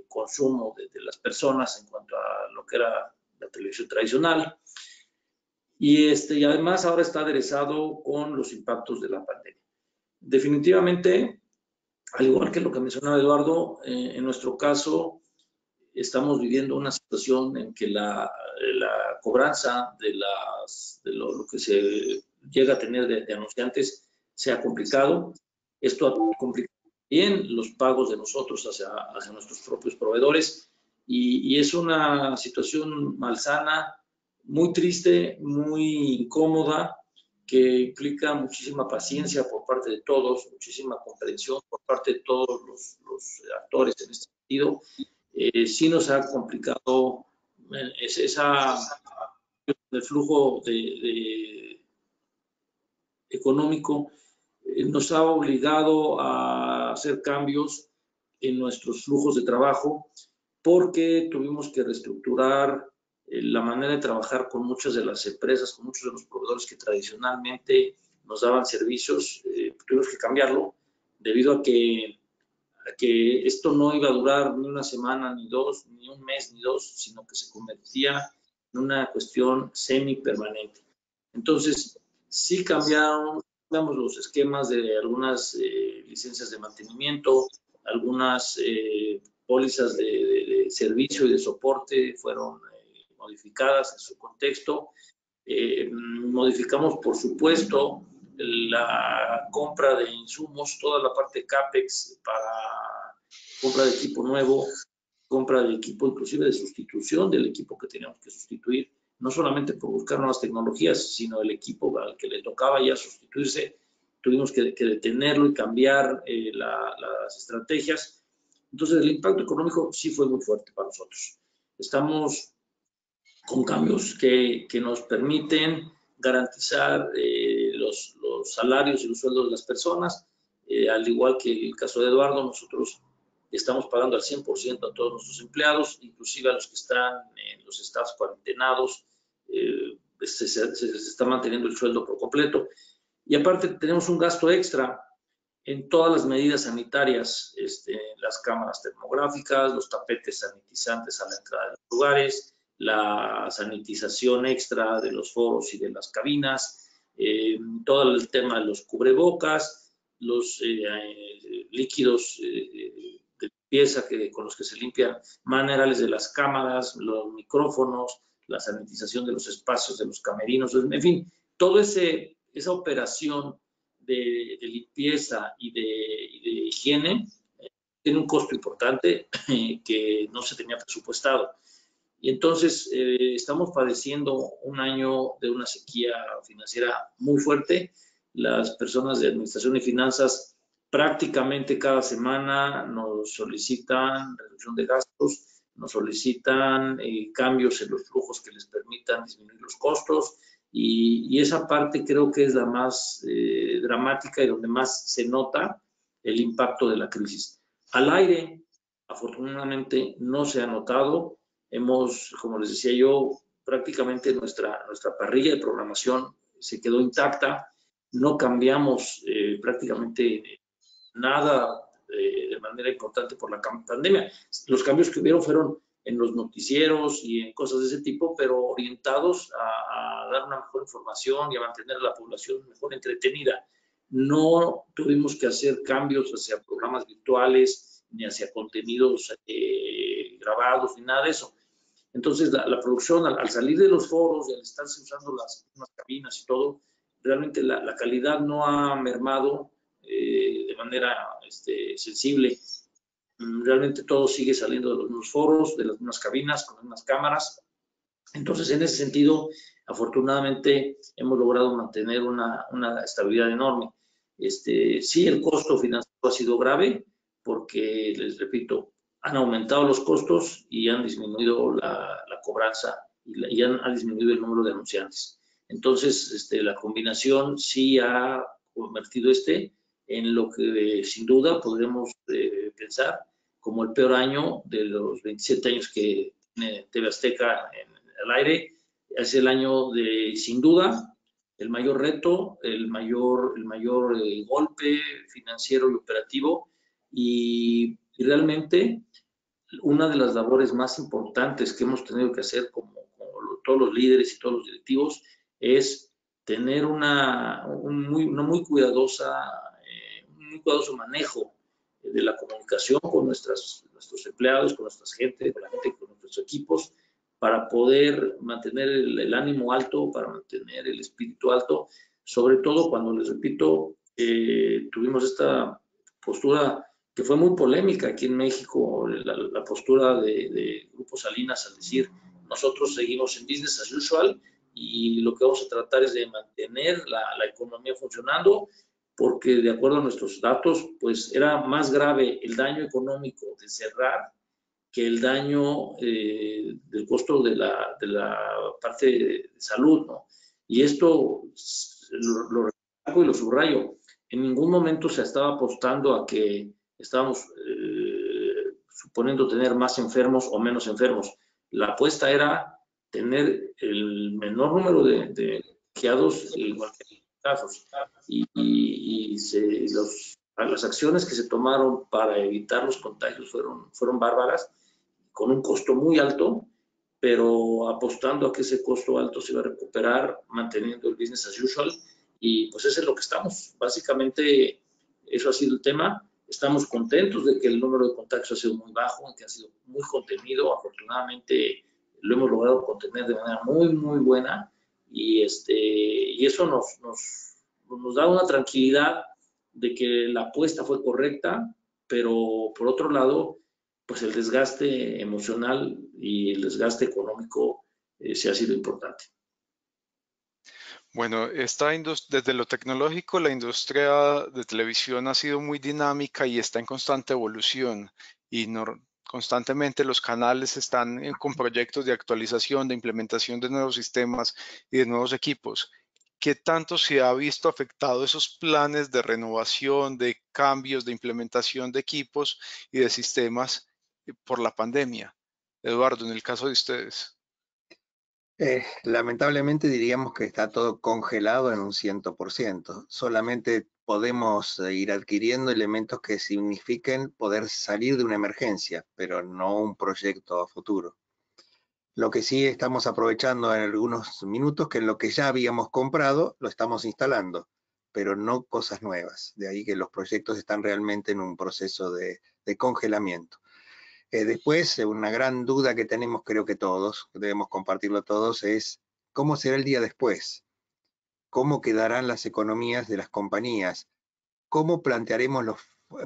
[SPEAKER 2] consumo de las personas en cuanto a lo que era la televisión tradicional. Y además ahora está aderezado con los impactos de la pandemia. Definitivamente, al igual que lo que mencionaba Eduardo, en nuestro caso estamos viviendo una situación en que la cobranza de lo que se llega a tener de anunciantes se ha complicado. Esto ha complicado también los pagos de nosotros hacia nuestros propios proveedores. Y es una situación malsana, muy triste, muy incómoda, que implica muchísima paciencia por parte de todos, muchísima comprensión por parte de todos los actores en este sentido. Sí nos ha complicado el flujo económico, nos ha obligado a hacer cambios en nuestros flujos de trabajo, porque tuvimos que reestructurar la manera de trabajar con muchas de las empresas, con muchos de los proveedores que tradicionalmente nos daban servicios. Tuvimos que cambiarlo debido a que esto no iba a durar ni una semana, ni dos, ni un mes, ni dos, sino que se convertía en una cuestión semi-permanente. Entonces, sí cambiamos los esquemas de algunas licencias de mantenimiento, algunas pólizas de servicio y de soporte fueron modificadas en su contexto. Modificamos, por supuesto, la compra de insumos, toda la parte CAPEX para compra de equipo nuevo, compra de equipo inclusive de sustitución del equipo que teníamos que sustituir, no solamente por buscar nuevas tecnologías, sino el equipo al que le tocaba ya sustituirse, tuvimos que detenerlo y cambiar las estrategias. Entonces, el impacto económico sí fue muy fuerte para nosotros. Estamos con cambios que nos permiten garantizar los salarios y los sueldos de las personas. Al igual que el caso de Eduardo, nosotros estamos pagando al 100% a todos nuestros empleados, inclusive a los que están en los staffs cuarentenados, se está manteniendo el sueldo por completo. Y aparte tenemos un gasto extra en todas las medidas sanitarias, las cámaras termográficas, los tapetes sanitizantes a la entrada de los lugares, la sanitización extra de los foros y de las cabinas, todo el tema de los cubrebocas, los líquidos de limpieza con los que se limpian manerales de las cámaras, los micrófonos, la sanitización de los espacios de los camerinos, en fin, toda esa operación de limpieza y de higiene tiene un costo importante que no se tenía presupuestado. Y entonces estamos padeciendo un año de una sequía financiera muy fuerte. Las personas de administración y finanzas prácticamente cada semana nos solicitan reducción de gastos, nos solicitan cambios en los flujos que les permitan disminuir los costos, y esa parte creo que es la más dramática y donde más se nota el impacto de la crisis. Al aire, afortunadamente, no se ha notado. Hemos, como les decía yo, prácticamente nuestra parrilla de programación se quedó intacta, no cambiamos prácticamente nada de manera importante por la pandemia. Los cambios que hubieron fueron en los noticieros y en cosas de ese tipo, pero orientados a dar una mejor información y a mantener a la población mejor entretenida. No tuvimos que hacer cambios hacia programas virtuales, ni hacia contenidos grabados, ni nada de eso. Entonces, la producción, al salir de los foros y al estarse usando las mismas cabinas y todo, realmente la calidad no ha mermado de manera sensible. Realmente todo sigue saliendo de los mismos foros, de las mismas cabinas, con las mismas cámaras. Entonces, en ese sentido, afortunadamente, hemos logrado mantener una estabilidad enorme. Sí, el costo financiero ha sido grave porque, les repito, han aumentado los costos y han disminuido la cobranza y ha disminuido el número de anunciantes. Entonces, la combinación sí ha convertido en lo que sin duda podremos pensar como el peor año de los 27 años que tiene TV Azteca al aire. Es el año de, sin duda, el mayor reto, el mayor golpe financiero y operativo, y realmente una de las labores más importantes que hemos tenido que hacer como todos los líderes y todos los directivos es tener un muy cuidadoso manejo de la comunicación con nuestros empleados, con nuestra gente, con la gente, con nuestros equipos, para poder mantener el ánimo alto, para mantener el espíritu alto, sobre todo cuando, les repito, tuvimos esta postura que fue muy polémica aquí en México, la postura de Grupo Salinas al decir, nosotros seguimos en business as usual y lo que vamos a tratar es de mantener la economía funcionando, porque de acuerdo a nuestros datos, pues era más grave el daño económico de cerrar que el daño del costo de la parte de salud, ¿no? Y esto lo recalco y lo subrayo. En ningún momento se estaba apostando a que estábamos suponiendo tener más enfermos o menos enfermos. La apuesta era tener el menor número de contagiados en cualquier casos. Las acciones que se tomaron para evitar los contagios fueron bárbaras, con un costo muy alto, pero apostando a que ese costo alto se iba a recuperar manteniendo el business as usual, y pues eso es lo que estamos. Básicamente eso ha sido el tema. Estamos contentos de que el número de contagios ha sido muy bajo, que ha sido muy contenido. Afortunadamente lo hemos logrado contener de manera muy, muy buena, y eso nos da una tranquilidad de que la apuesta fue correcta, pero por otro lado, pues el desgaste emocional y el desgaste económico sí ha sido importante.
[SPEAKER 1] Bueno, desde lo tecnológico, la industria de televisión ha sido muy dinámica y está en constante evolución, y constantemente los canales están con proyectos de actualización, de implementación de nuevos sistemas y de nuevos equipos. ¿Qué tanto se ha visto afectado esos planes de renovación, de cambios, de implementación de equipos y de sistemas por la pandemia? Eduardo, en el caso de ustedes.
[SPEAKER 3] Lamentablemente diríamos que está todo congelado en un 100%. Solamente podemos ir adquiriendo elementos que signifiquen poder salir de una emergencia, pero no un proyecto a futuro. Lo que sí estamos aprovechando en algunos minutos, que en lo que ya habíamos comprado lo estamos instalando, pero no cosas nuevas. De ahí que los proyectos están realmente en un proceso de congelamiento. Después, una gran duda que tenemos, creo que todos, debemos compartirlo todos, es cómo será el día después, cómo quedarán las economías de las compañías, cómo plantearemos los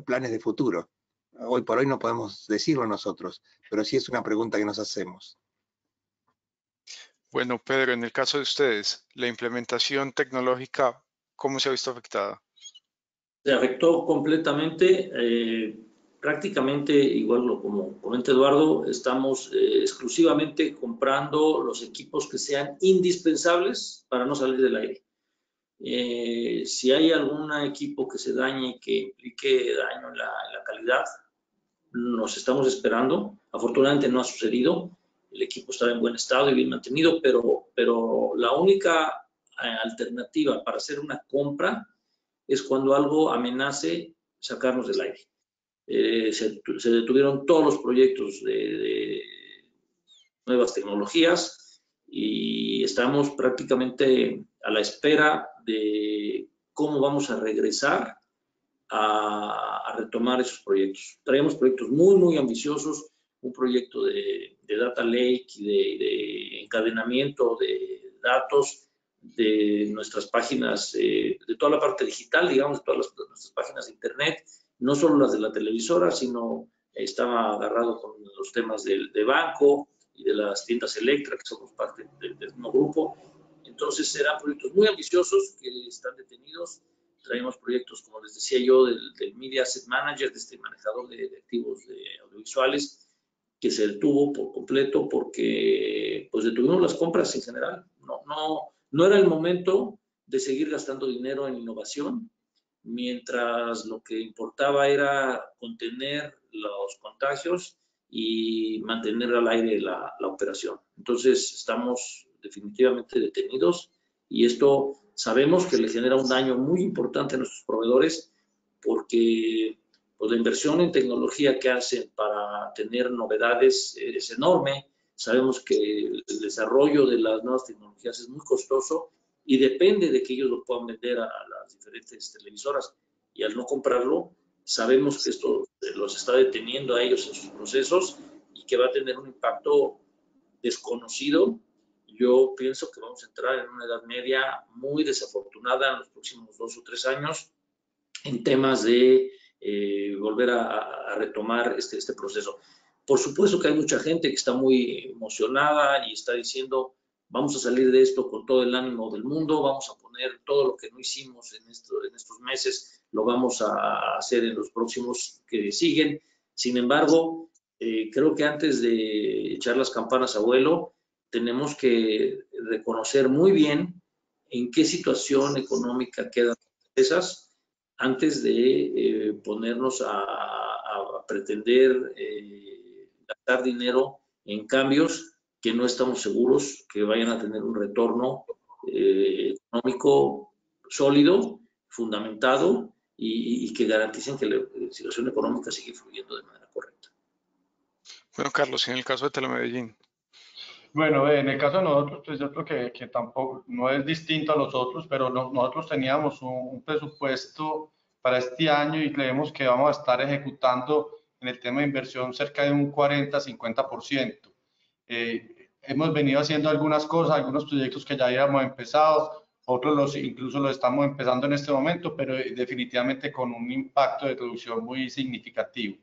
[SPEAKER 3] planes de futuro. Hoy por hoy no podemos decirlo nosotros, pero sí es una pregunta que nos hacemos.
[SPEAKER 1] Bueno, Pedro, en el caso de ustedes, la implementación tecnológica, ¿cómo se ha visto afectada?
[SPEAKER 2] Se afectó completamente, prácticamente igual como comenta Eduardo, estamos exclusivamente comprando los equipos que sean indispensables para no salir del aire. Si hay algún equipo que se dañe, que implique daño en la calidad, nos estamos esperando. Afortunadamente no ha sucedido. El equipo está en buen estado y bien mantenido, pero la única alternativa para hacer una compra es cuando algo amenace sacarnos del aire. Se detuvieron todos los proyectos de nuevas tecnologías y estamos prácticamente a la espera de cómo vamos a regresar a retomar esos proyectos. Traemos proyectos muy, muy ambiciosos, un proyecto de data lake y de encadenamiento de datos de nuestras páginas, de toda la parte digital, digamos, de todas nuestras páginas de internet, no solo las de la televisora, sino estaba agarrado con los temas de banco y de las tiendas Electra, que somos parte del mismo grupo. Entonces eran proyectos muy ambiciosos que están detenidos. Traemos proyectos, como les decía yo, del Media Asset Manager, de este manejador de activos audiovisuales, que se detuvo por completo porque pues detuvimos las compras en general. No era el momento de seguir gastando dinero en innovación, mientras lo que importaba era contener los contagios y mantener al aire la operación. Entonces estamos definitivamente detenidos, y esto sabemos que le genera un daño muy importante a nuestros proveedores, porque pues, la inversión en tecnología que hacen para tener novedades es enorme. Sabemos que el desarrollo de las nuevas tecnologías es muy costoso y depende de que ellos lo puedan vender a las diferentes televisoras, y al no comprarlo, sabemos que esto los está deteniendo a ellos en sus procesos y que va a tener un impacto desconocido. Yo pienso que vamos a entrar en una edad media muy desafortunada en los próximos 2 o 3 años en temas de volver a retomar este proceso. Por supuesto que hay mucha gente que está muy emocionada y está diciendo, vamos a salir de esto con todo el ánimo del mundo, vamos a poner todo lo que no hicimos en estos meses, lo vamos a hacer en los próximos que siguen. Sin embargo, creo que antes de echar las campanas a vuelo, tenemos que reconocer muy bien en qué situación económica quedan las empresas antes de ponernos a pretender gastar dinero en cambios que no estamos seguros que vayan a tener un retorno económico sólido, fundamentado y que garanticen que la situación económica sigue fluyendo de manera correcta.
[SPEAKER 1] Bueno, Carlos, en el caso de Telemedellín.
[SPEAKER 4] Bueno, en el caso de nosotros, pues yo creo que tampoco, no es distinto a los otros, pero nosotros teníamos un presupuesto para este año y creemos que vamos a estar ejecutando en el tema de inversión cerca de un 40-50%. Hemos venido haciendo algunas cosas, algunos proyectos que ya habíamos empezado, otros incluso los estamos empezando en este momento, pero definitivamente con un impacto de reducción muy significativo.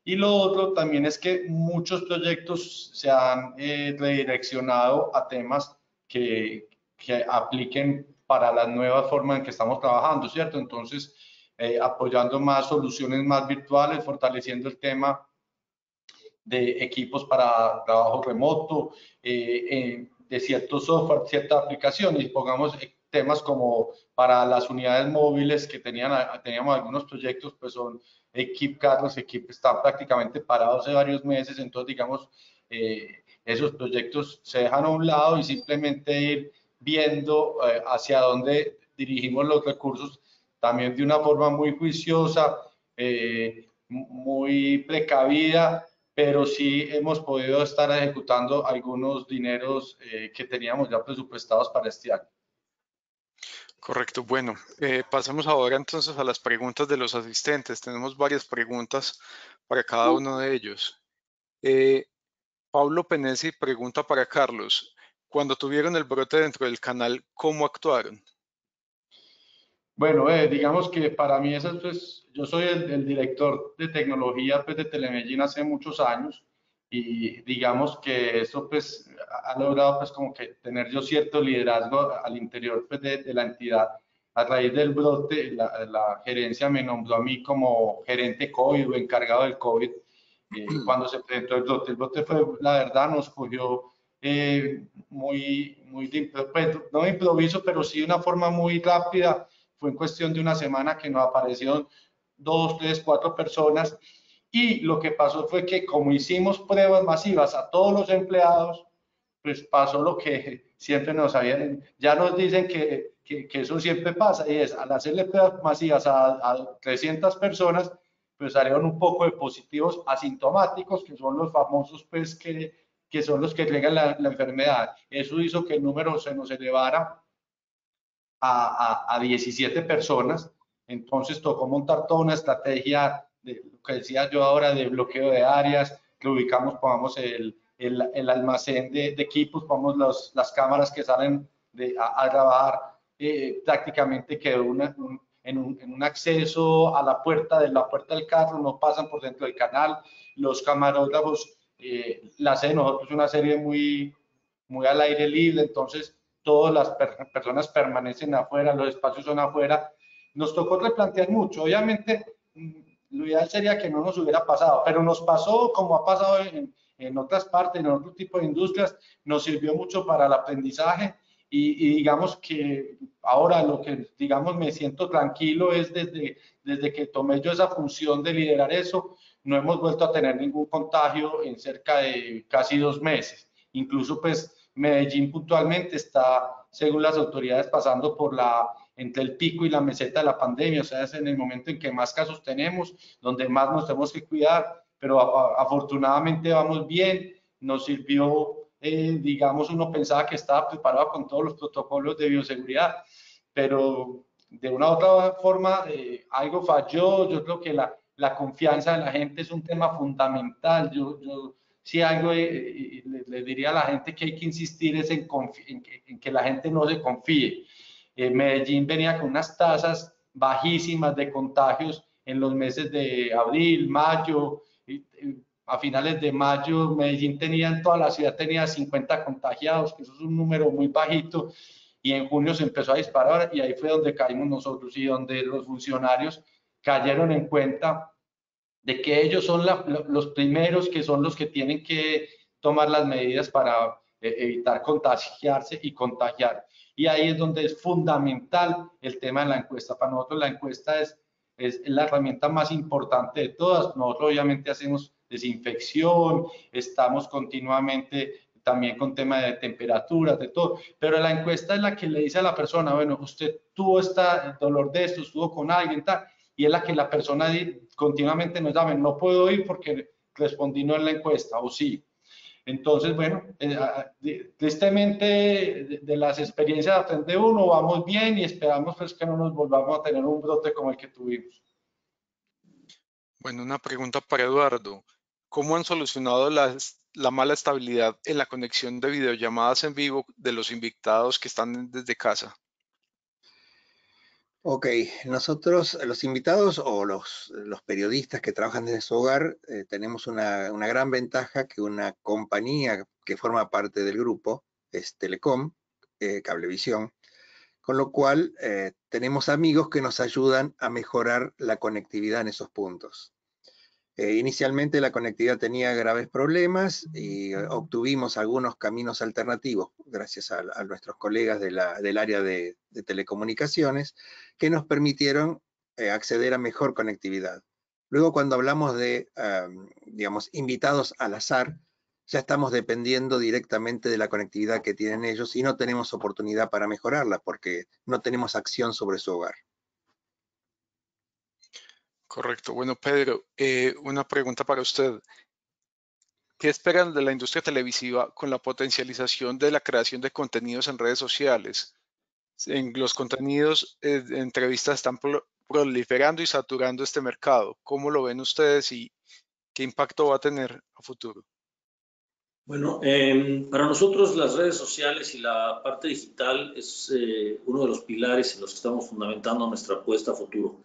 [SPEAKER 4] Y lo otro también es que muchos proyectos se han redireccionado a temas que apliquen para la nueva forma en que estamos trabajando, ¿cierto? Entonces, apoyando más soluciones más virtuales, fortaleciendo el tema de equipos para trabajo remoto, de ciertos software, ciertas aplicaciones, pongamos temas como para las unidades móviles que teníamos algunos proyectos, pues son Carlos, está prácticamente parado hace varios meses, entonces digamos, esos proyectos se dejan a un lado y simplemente ir viendo hacia dónde dirigimos los recursos, también de una forma muy juiciosa, muy precavida, pero sí hemos podido estar ejecutando algunos dineros que teníamos ya presupuestados para este año.
[SPEAKER 1] Correcto. Bueno, pasemos ahora entonces a las preguntas de los asistentes. Tenemos varias preguntas para cada uno de ellos. Pablo Penesi pregunta para Carlos, cuando tuvieron el brote dentro del canal, ¿cómo actuaron?
[SPEAKER 4] Bueno, digamos que para mí eso pues, yo soy el director de tecnología pues, de Telemedellín hace muchos años y digamos que eso pues ha logrado pues como que tener yo cierto liderazgo al interior pues, de la entidad. A raíz del brote, la gerencia me nombró a mí como gerente COVID o encargado del COVID cuando se presentó el brote. El brote fue, la verdad, nos cogió muy pues, no de improviso, pero sí de una forma muy rápida. Fue en cuestión de una semana que nos aparecieron 2, 3, 4 personas y lo que pasó fue que como hicimos pruebas masivas a todos los empleados, pues pasó lo que siempre nos habían, ya nos dicen que eso siempre pasa y es al hacerle pruebas masivas a 300 personas, pues salieron un poco de positivos asintomáticos, que son los famosos pues que son los que llegan la enfermedad. Eso hizo que el número se nos elevara a 17 personas, entonces tocó montar toda una estrategia, de lo que decía yo ahora, de bloqueo de áreas, que ubicamos, pongamos, el almacén de equipos, pongamos las cámaras que salen a grabar, prácticamente quedó en un acceso a la puerta del carro, no pasan por dentro del canal, los camarógrafos, la serie de nosotros es una serie muy al aire libre, entonces todas las personas permanecen afuera, los espacios son afuera. Nos tocó replantear mucho. Obviamente, lo ideal sería que no nos hubiera pasado, pero nos pasó como ha pasado en otras partes, en otro tipo de industrias, nos sirvió mucho para el aprendizaje y digamos que ahora lo que, digamos, me siento tranquilo es desde que tomé yo esa función de liderar eso, no hemos vuelto a tener ningún contagio en cerca de casi 2 meses. Incluso, pues, Medellín puntualmente está, según las autoridades, pasando por entre el pico y la meseta de la pandemia, o sea, es en el momento en que más casos tenemos, donde más nos tenemos que cuidar, pero afortunadamente vamos bien, nos sirvió, digamos, uno pensaba que estaba preparado con todos los protocolos de bioseguridad, pero de una u otra forma algo falló. Yo creo que la confianza de la gente es un tema fundamental. Si algo le diría a la gente que hay que insistir es en que la gente no se confíe. Medellín venía con unas tasas bajísimas de contagios en los meses de abril, mayo, a finales de mayo, Medellín en toda la ciudad tenía 50 contagiados, que eso es un número muy bajito, y en junio se empezó a disparar y ahí fue donde caímos nosotros y donde los funcionarios cayeron en cuenta de que ellos son los primeros que son los que tienen que tomar las medidas para evitar contagiarse y contagiar. Y ahí es donde es fundamental el tema de la encuesta. Para nosotros la encuesta es la herramienta más importante de todas. Nosotros obviamente hacemos desinfección, estamos continuamente también con tema de temperaturas, de todo, pero la encuesta es la que le dice a la persona, bueno, usted tuvo dolor de esto, estuvo con alguien, tal, y es la que la persona continuamente nos llama, no puedo ir porque respondí no en la encuesta, o sí. Entonces, bueno, tristemente de las experiencias de Frente Uno vamos bien y esperamos pues que no nos volvamos a tener un brote como el que tuvimos.
[SPEAKER 1] Bueno, una pregunta para Eduardo. ¿Cómo han solucionado la mala estabilidad en la conexión de videollamadas en vivo de los invitados que están desde casa?
[SPEAKER 3] Ok, nosotros, los invitados o los periodistas que trabajan desde su hogar, tenemos una gran ventaja que una compañía que forma parte del grupo es Telecom, Cablevisión, con lo cual tenemos amigos que nos ayudan a mejorar la conectividad en esos puntos. Inicialmente la conectividad tenía graves problemas y obtuvimos algunos caminos alternativos gracias a nuestros colegas del área de telecomunicaciones que nos permitieron acceder a mejor conectividad. Luego cuando hablamos de, digamos, invitados al azar, ya estamos dependiendo directamente de la conectividad que tienen ellos y no tenemos oportunidad para mejorarla porque no tenemos acción sobre su hogar.
[SPEAKER 1] Correcto. Bueno, Pedro, una pregunta para usted. ¿Qué esperan de la industria televisiva con la potencialización de la creación de contenidos en redes sociales? Los contenidos de entrevistas están proliferando y saturando este mercado. ¿Cómo lo ven ustedes y qué impacto va a tener a futuro?
[SPEAKER 2] Bueno, para nosotros las redes sociales y la parte digital es uno de los pilares en los que estamos fundamentando nuestra apuesta a futuro.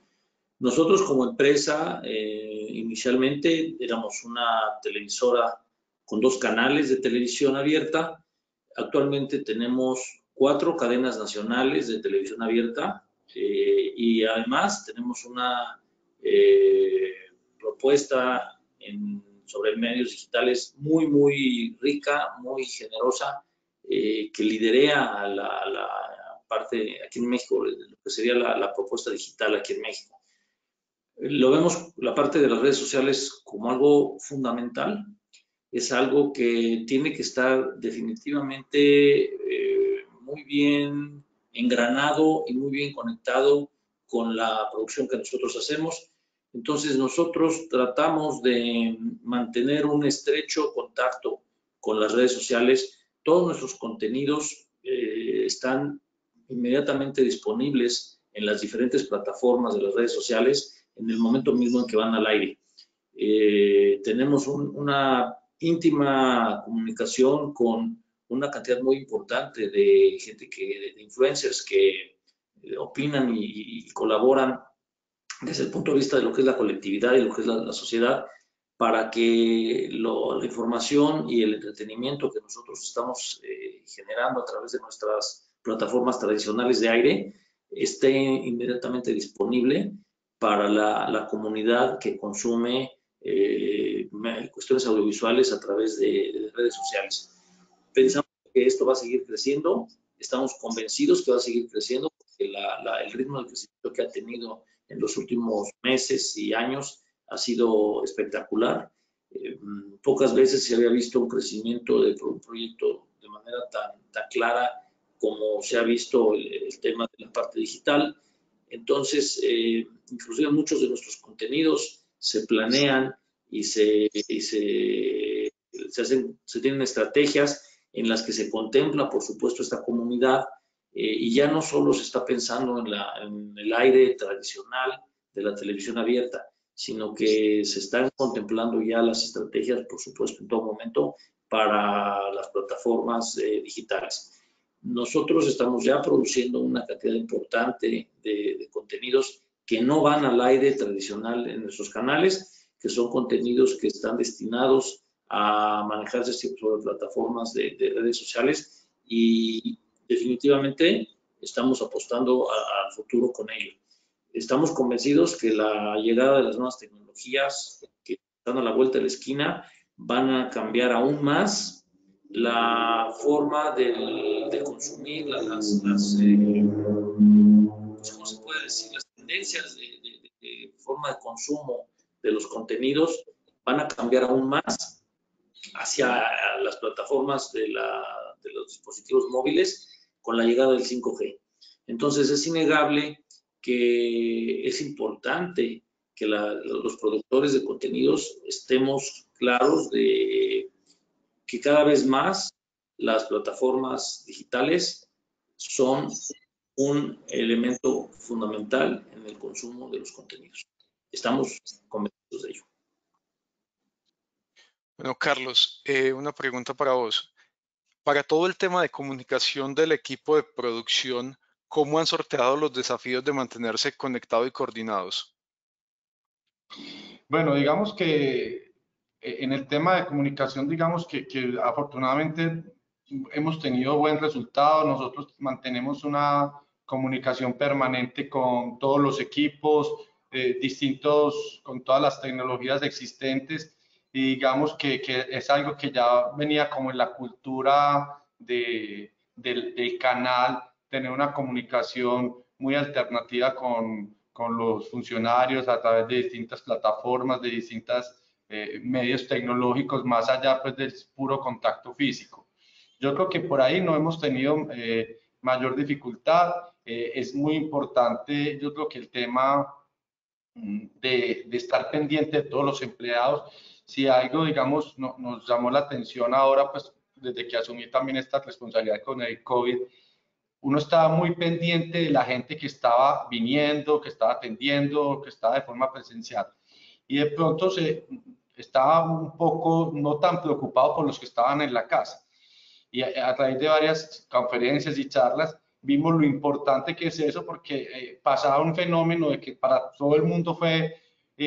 [SPEAKER 2] Nosotros como empresa, inicialmente éramos una televisora con 2 canales de televisión abierta. Actualmente tenemos 4 cadenas nacionales de televisión abierta y además tenemos una propuesta sobre medios digitales muy rica, muy generosa, que liderea a la parte aquí en México, lo que sería la propuesta digital aquí en México. Lo vemos la parte de las redes sociales como algo fundamental, es algo que tiene que estar definitivamente muy bien engranado y muy bien conectado con la producción que nosotros hacemos. Entonces nosotros tratamos de mantener un estrecho contacto con las redes sociales. Todos nuestros contenidos están inmediatamente disponibles en las diferentes plataformas de las redes sociales en el momento mismo en que van al aire. Tenemos una íntima comunicación con una cantidad muy importante de gente de influencers que opinan y colaboran desde el punto de vista de lo que es la colectividad y lo que es la sociedad para que la información y el entretenimiento que nosotros estamos generando a través de nuestras plataformas tradicionales de aire esté inmediatamente disponible para la comunidad que consume cuestiones audiovisuales a través de redes sociales. Pensamos que esto va a seguir creciendo, estamos convencidos que va a seguir creciendo porque el ritmo de crecimiento que ha tenido en los últimos meses y años ha sido espectacular. Pocas veces se había visto un crecimiento de un proyecto de manera tan clara como se ha visto el tema de la parte digital. Entonces, inclusive muchos de nuestros contenidos se planean y se tienen estrategias en las que se contempla, por supuesto, esta comunidad y ya no solo se está pensando en el aire tradicional de la televisión abierta, sino que se están contemplando ya las estrategias, por supuesto, en todo momento para las plataformas digitales. Nosotros estamos ya produciendo una cantidad importante de contenidos que no van al aire tradicional en nuestros canales, que son contenidos que están destinados a manejarse sobre plataformas de redes sociales, y definitivamente estamos apostando al futuro con ello. Estamos convencidos que la llegada de las nuevas tecnologías que están a la vuelta de la esquina van a cambiar aún más la forma de consumir, ¿cómo se puede decir? Las tendencias de forma de consumo de los contenidos van a cambiar aún más hacia las plataformas de los dispositivos móviles con la llegada del 5G. Entonces es innegable que es importante que los productores de contenidos estemos claros de que cada vez más las plataformas digitales son un elemento fundamental en el consumo de los contenidos. Estamos convencidos de ello.
[SPEAKER 1] Bueno, Carlos, una pregunta para vos. Para todo el tema de comunicación del equipo de producción, ¿cómo han sorteado los desafíos de mantenerse conectados y coordinados?
[SPEAKER 4] Bueno, digamos que en el tema de comunicación, digamos que afortunadamente hemos tenido buen resultado. Nosotros mantenemos una comunicación permanente con todos los equipos distintos, con todas las tecnologías existentes, y digamos que es algo que ya venía como en la cultura del canal, tener una comunicación muy alternativa con los funcionarios a través de distintas plataformas, de distintos medios tecnológicos, más allá pues del puro contacto físico. Yo creo que por ahí no hemos tenido mayor dificultad. Es muy importante, yo creo que el tema de estar pendiente de todos los empleados. Si algo, digamos, nos llamó la atención ahora, pues desde que asumí también esta responsabilidad con el COVID, uno estaba muy pendiente de la gente que estaba viniendo, que estaba atendiendo, que estaba de forma presencial. Y de pronto estaba un poco no tan preocupado por los que estaban en la casa. Y a través de varias conferencias y charlas vimos lo importante que es eso, porque pasaba un fenómeno de que para todo el mundo fue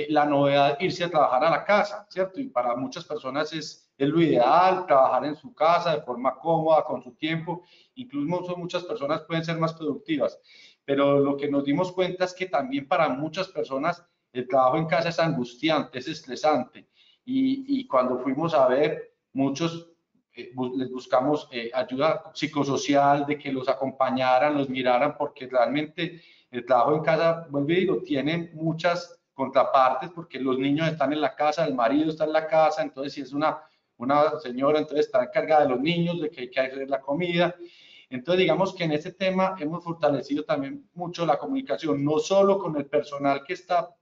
[SPEAKER 4] la novedad irse a trabajar a la casa, ¿cierto? Y para muchas personas es lo ideal, trabajar en su casa de forma cómoda, con su tiempo. Incluso muchas personas pueden ser más productivas, pero lo que nos dimos cuenta es que también para muchas personas el trabajo en casa es angustiante, es estresante. Y cuando fuimos a ver, muchos les buscamos ayuda psicosocial, de que los acompañaran, los miraran, porque realmente el trabajo en casa, vuelvo y digo, tiene muchas contrapartes, porque los niños están en la casa, el marido está en la casa, entonces si es una señora, entonces está encargada de los niños, de que hay que hacer la comida. Entonces digamos que en este tema hemos fortalecido también mucho la comunicación, no solo con el personal que está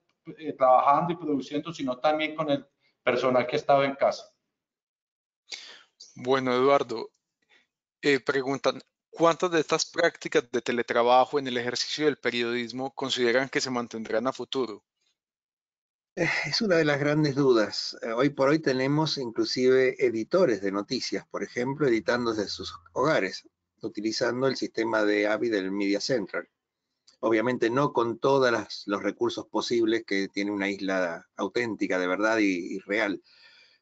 [SPEAKER 4] trabajando y produciendo, sino también con el personal que estaba en casa.
[SPEAKER 1] Bueno, Eduardo, preguntan, ¿cuántas de estas prácticas de teletrabajo en el ejercicio del periodismo consideran que se mantendrán a futuro?
[SPEAKER 3] Es una de las grandes dudas. Hoy por hoy tenemos inclusive editores de noticias, por ejemplo, editando desde sus hogares, utilizando el sistema de AVI del Media Central. Obviamente no con todos los recursos posibles que tiene una isla auténtica, de verdad y real,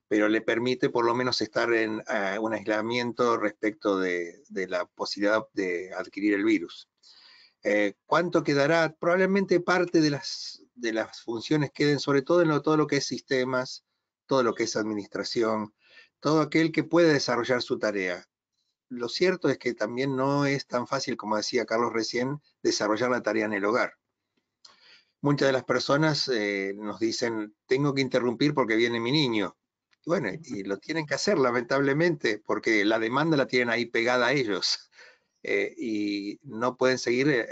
[SPEAKER 3] pero le permite por lo menos estar en un aislamiento respecto de la posibilidad de adquirir el virus. ¿Cuánto quedará? Probablemente parte de las funciones queden, sobre todo en todo lo que es sistemas, todo lo que es administración, todo aquel que puede desarrollar su tarea. Lo cierto es que también no es tan fácil, como decía Carlos recién, desarrollar la tarea en el hogar. Muchas de las personas nos dicen, tengo que interrumpir porque viene mi niño. Bueno, y lo tienen que hacer, lamentablemente, porque la demanda la tienen ahí pegada a ellos. Y no pueden seguir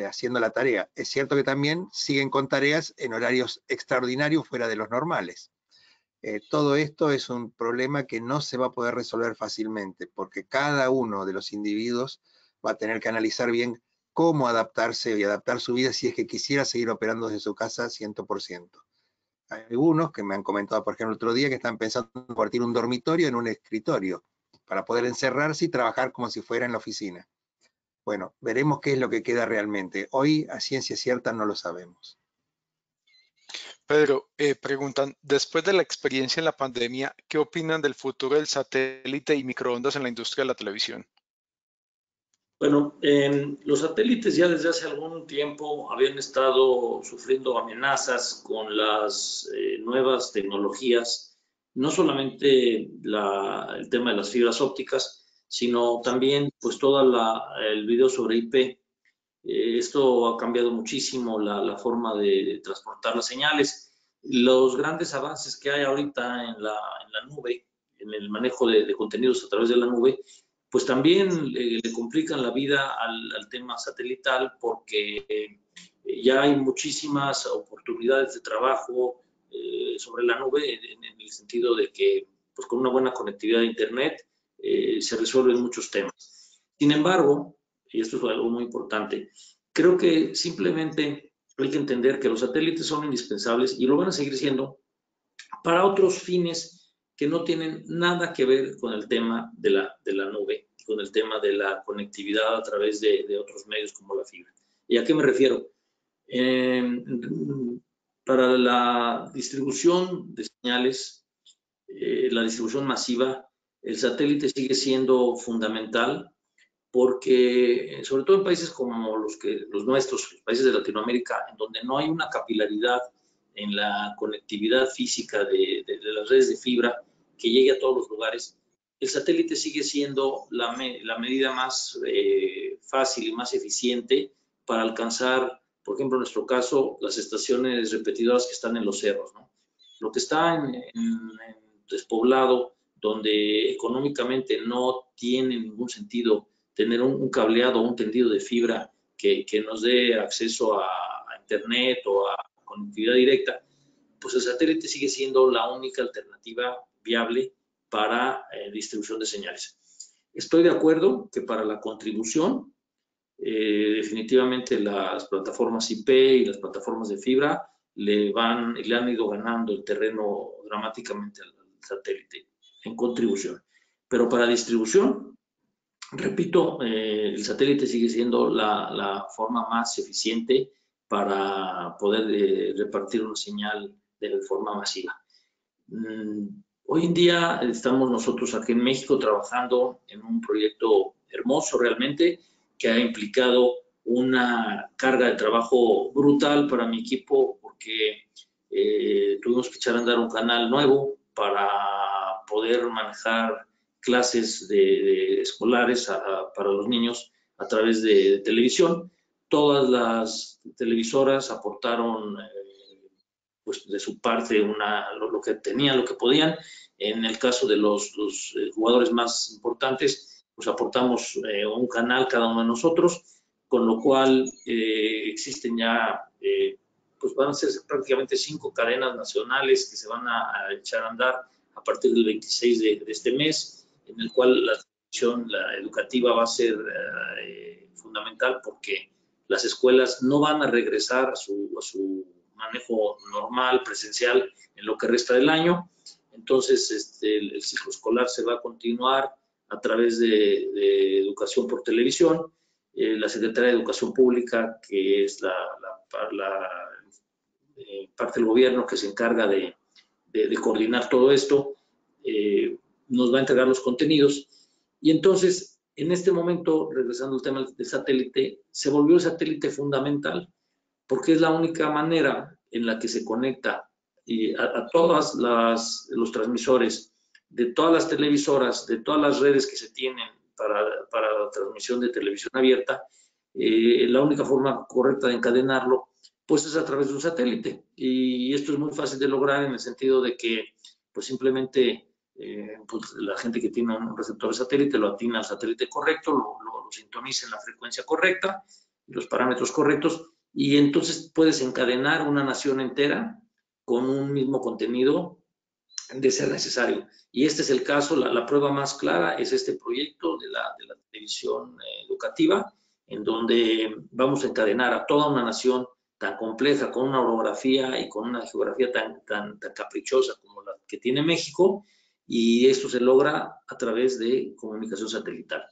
[SPEAKER 3] haciendo la tarea. Es cierto que también siguen con tareas en horarios extraordinarios fuera de los normales. Todo esto es un problema que no se va a poder resolver fácilmente, porque cada uno de los individuos va a tener que analizar bien cómo adaptarse y adaptar su vida si es que quisiera seguir operando desde su casa 100%. Hay algunos que me han comentado, por ejemplo, el otro día, que están pensando en convertir un dormitorio en un escritorio para poder encerrarse y trabajar como si fuera en la oficina. Bueno, veremos qué es lo que queda realmente. Hoy, a ciencia cierta, no lo sabemos.
[SPEAKER 1] Pedro, preguntan, después de la experiencia en la pandemia, ¿qué opinan del futuro del satélite y microondas en la industria de la televisión?
[SPEAKER 2] Bueno, los satélites ya desde hace algún tiempo habían estado sufriendo amenazas con las nuevas tecnologías, no solamente el tema de las fibras ópticas, sino también pues todo el video sobre IP. Esto ha cambiado muchísimo la forma de transportar las señales. Los grandes avances que hay ahorita en la nube, en el manejo de contenidos a través de la nube, pues también le complican la vida al tema satelital porque ya hay muchísimas oportunidades de trabajo sobre la nube en el sentido de que pues con una buena conectividad a Internet se resuelven muchos temas. Sin embargo, y esto es algo muy importante, creo que simplemente hay que entender que los satélites son indispensables y lo van a seguir siendo para otros fines que no tienen nada que ver con el tema de la nube, con el tema de la conectividad a través de otros medios como la fibra. ¿Y a qué me refiero? Para la distribución de señales, la distribución masiva, el satélite sigue siendo fundamental porque, sobre todo en países como los nuestros, los países de Latinoamérica, en donde no hay una capilaridad en la conectividad física de las redes de fibra que llegue a todos los lugares, el satélite sigue siendo la medida más fácil y más eficiente para alcanzar, por ejemplo, en nuestro caso, las estaciones repetidoras que están en los cerros, ¿no? Lo que está en despoblado, donde económicamente no tiene ningún sentido tener un cableado o un tendido de fibra que nos dé acceso a Internet o a conectividad directa, pues el satélite sigue siendo la única alternativa viable para distribución de señales. Estoy de acuerdo que para la contribución, definitivamente las plataformas IP y las plataformas de fibra le han ido ganando el terreno dramáticamente al satélite en contribución. Pero para distribución, repito, el satélite sigue siendo la forma más eficiente para poder repartir una señal de forma masiva. Hoy en día estamos nosotros aquí en México trabajando en un proyecto hermoso realmente que ha implicado una carga de trabajo brutal para mi equipo porque tuvimos que echar a andar un canal nuevo para poder manejar clases de escolares para los niños a través de televisión. Todas las televisoras aportaron pues de su parte lo que tenían, lo que podían. En el caso de los jugadores más importantes, pues aportamos un canal cada uno de nosotros, con lo cual existen ya, pues van a ser prácticamente 5 cadenas nacionales que se van a echar a andar a partir del 26 de este mes, en el cual la televisión educativa va a ser fundamental porque las escuelas no van a regresar a su manejo normal, presencial, en lo que resta del año. Entonces, el ciclo escolar se va a continuar a través de educación por televisión. La Secretaría de Educación Pública, que es la parte del gobierno que se encarga de coordinar todo esto, nos va a entregar los contenidos. Y entonces, en este momento, regresando al tema del satélite, se volvió el satélite fundamental porque es la única manera en la que se conecta a todas los transmisores de todas las televisoras, de todas las redes que se tienen para la transmisión de televisión abierta. La única forma correcta de encadenarlo pues es a través de un satélite, y esto es muy fácil de lograr en el sentido de que pues simplemente pues la gente que tiene un receptor de satélite lo atina al satélite correcto, lo sintoniza en la frecuencia correcta, los parámetros correctos, y entonces puedes encadenar una nación entera con un mismo contenido de ser necesario. Y este es el caso, la prueba más clara es este proyecto de la televisión educativa, en donde vamos a encadenar a toda una nación tan compleja, con una orografía y con una geografía tan caprichosa como la que tiene México, y esto se logra a través de comunicación satelital.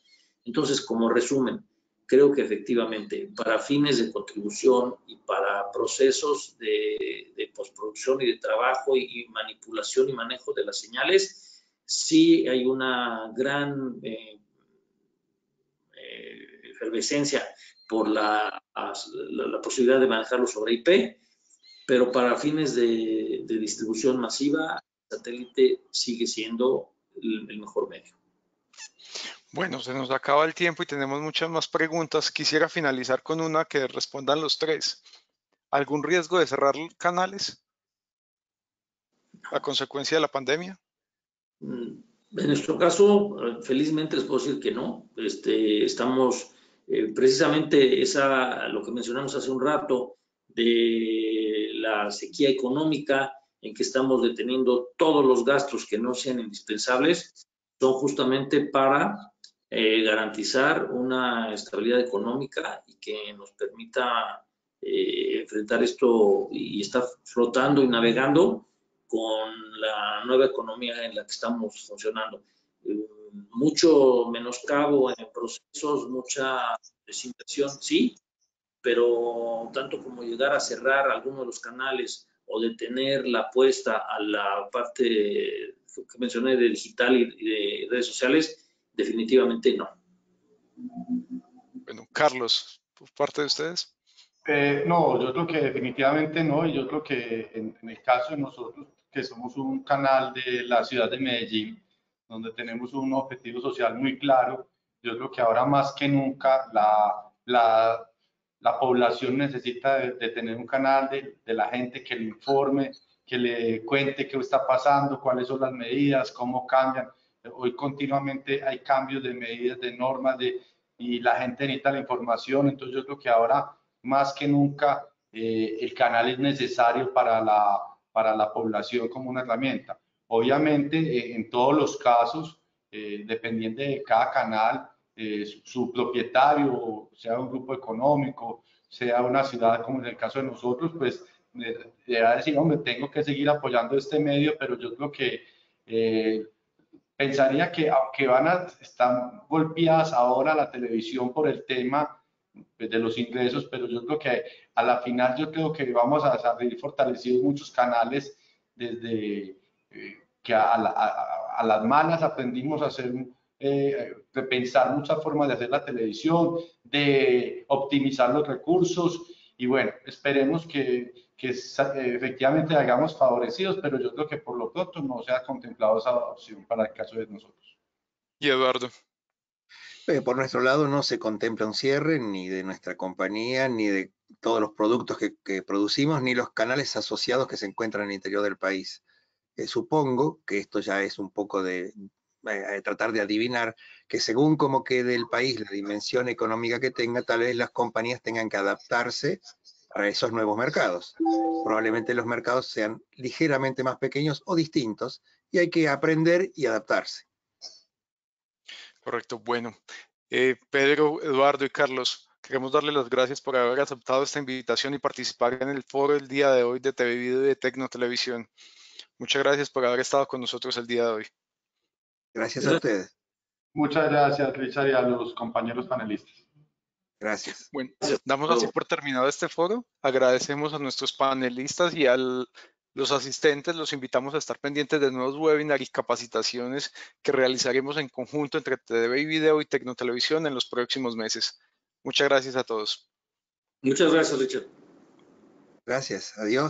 [SPEAKER 2] Entonces, como resumen, creo que efectivamente para fines de contribución y para procesos de postproducción y de trabajo y manipulación y manejo de las señales, sí hay una gran efervescencia por la posibilidad de manejarlo sobre IP, pero para fines de distribución masiva, el satélite sigue siendo el mejor medio.
[SPEAKER 1] Bueno, se nos acaba el tiempo y tenemos muchas más preguntas. Quisiera finalizar con una que respondan los tres. ¿Algún riesgo de cerrar canales a consecuencia de la pandemia?
[SPEAKER 2] En nuestro caso, felizmente les puedo decir que no. Estamos precisamente lo que mencionamos hace un rato de la sequía económica en que estamos deteniendo todos los gastos que no sean indispensables, son justamente para garantizar una estabilidad económica y que nos permita enfrentar esto y estar flotando y navegando con la nueva economía en la que estamos funcionando. Mucho menoscabo en procesos, mucha desinversión, sí, pero tanto como llegar a cerrar alguno de los canales o detener la apuesta a la parte que mencioné de digital y de redes sociales, definitivamente no.
[SPEAKER 1] Bueno, Carlos, por parte de ustedes.
[SPEAKER 4] No, yo creo que definitivamente no, y yo creo que en el caso de nosotros, que somos un canal de la ciudad de Medellín, donde tenemos un objetivo social muy claro, yo creo que ahora más que nunca la población necesita de tener un canal de la gente que le informe, que le cuente qué está pasando, cuáles son las medidas, cómo cambian. Hoy continuamente hay cambios de medidas, de normas, y la gente necesita la información, entonces yo creo que ahora más que nunca el canal es necesario para la población como una herramienta. Obviamente, en todos los casos, dependiendo de cada canal, su propietario, sea un grupo económico, sea una ciudad como en el caso de nosotros, pues le va a decir, hombre, tengo que seguir apoyando este medio, pero yo creo que pensaría que aunque están golpeadas ahora la televisión por el tema de los ingresos, pero yo creo que a la final yo creo que vamos a salir fortalecidos muchos canales desde que a las malas aprendimos a hacer, repensar muchas formas de hacer la televisión, de optimizar los recursos y bueno, esperemos que efectivamente hagamos favorecidos, pero yo creo que por lo pronto no se ha contemplado esa opción para el caso de nosotros.
[SPEAKER 1] Y Eduardo.
[SPEAKER 3] Por nuestro lado no se contempla un cierre ni de nuestra compañía, ni de todos los productos que producimos, ni los canales asociados que se encuentran en el interior del país. Supongo que esto ya es un poco de tratar de adivinar que según cómo quede el país, la dimensión económica que tenga, tal vez las compañías tengan que adaptarse a esos nuevos mercados. Probablemente los mercados sean ligeramente más pequeños o distintos y hay que aprender y adaptarse.
[SPEAKER 1] Correcto, bueno. Pedro, Eduardo y Carlos, queremos darles las gracias por haber aceptado esta invitación y participar en el foro el día de hoy de TV Video y de Tecnotelevisión. Muchas gracias por haber estado con nosotros el día de hoy.
[SPEAKER 3] Gracias a ustedes.
[SPEAKER 4] Muchas gracias, Richard, y a los compañeros panelistas.
[SPEAKER 3] Gracias.
[SPEAKER 1] Bueno, damos así por terminado este foro. Agradecemos a nuestros panelistas y a los asistentes. Los invitamos a estar pendientes de nuevos webinars y capacitaciones que realizaremos en conjunto entre TV y Video y Tecnotelevisión en los próximos meses. Muchas gracias a todos.
[SPEAKER 2] Muchas gracias, Richard.
[SPEAKER 3] Gracias. Adiós.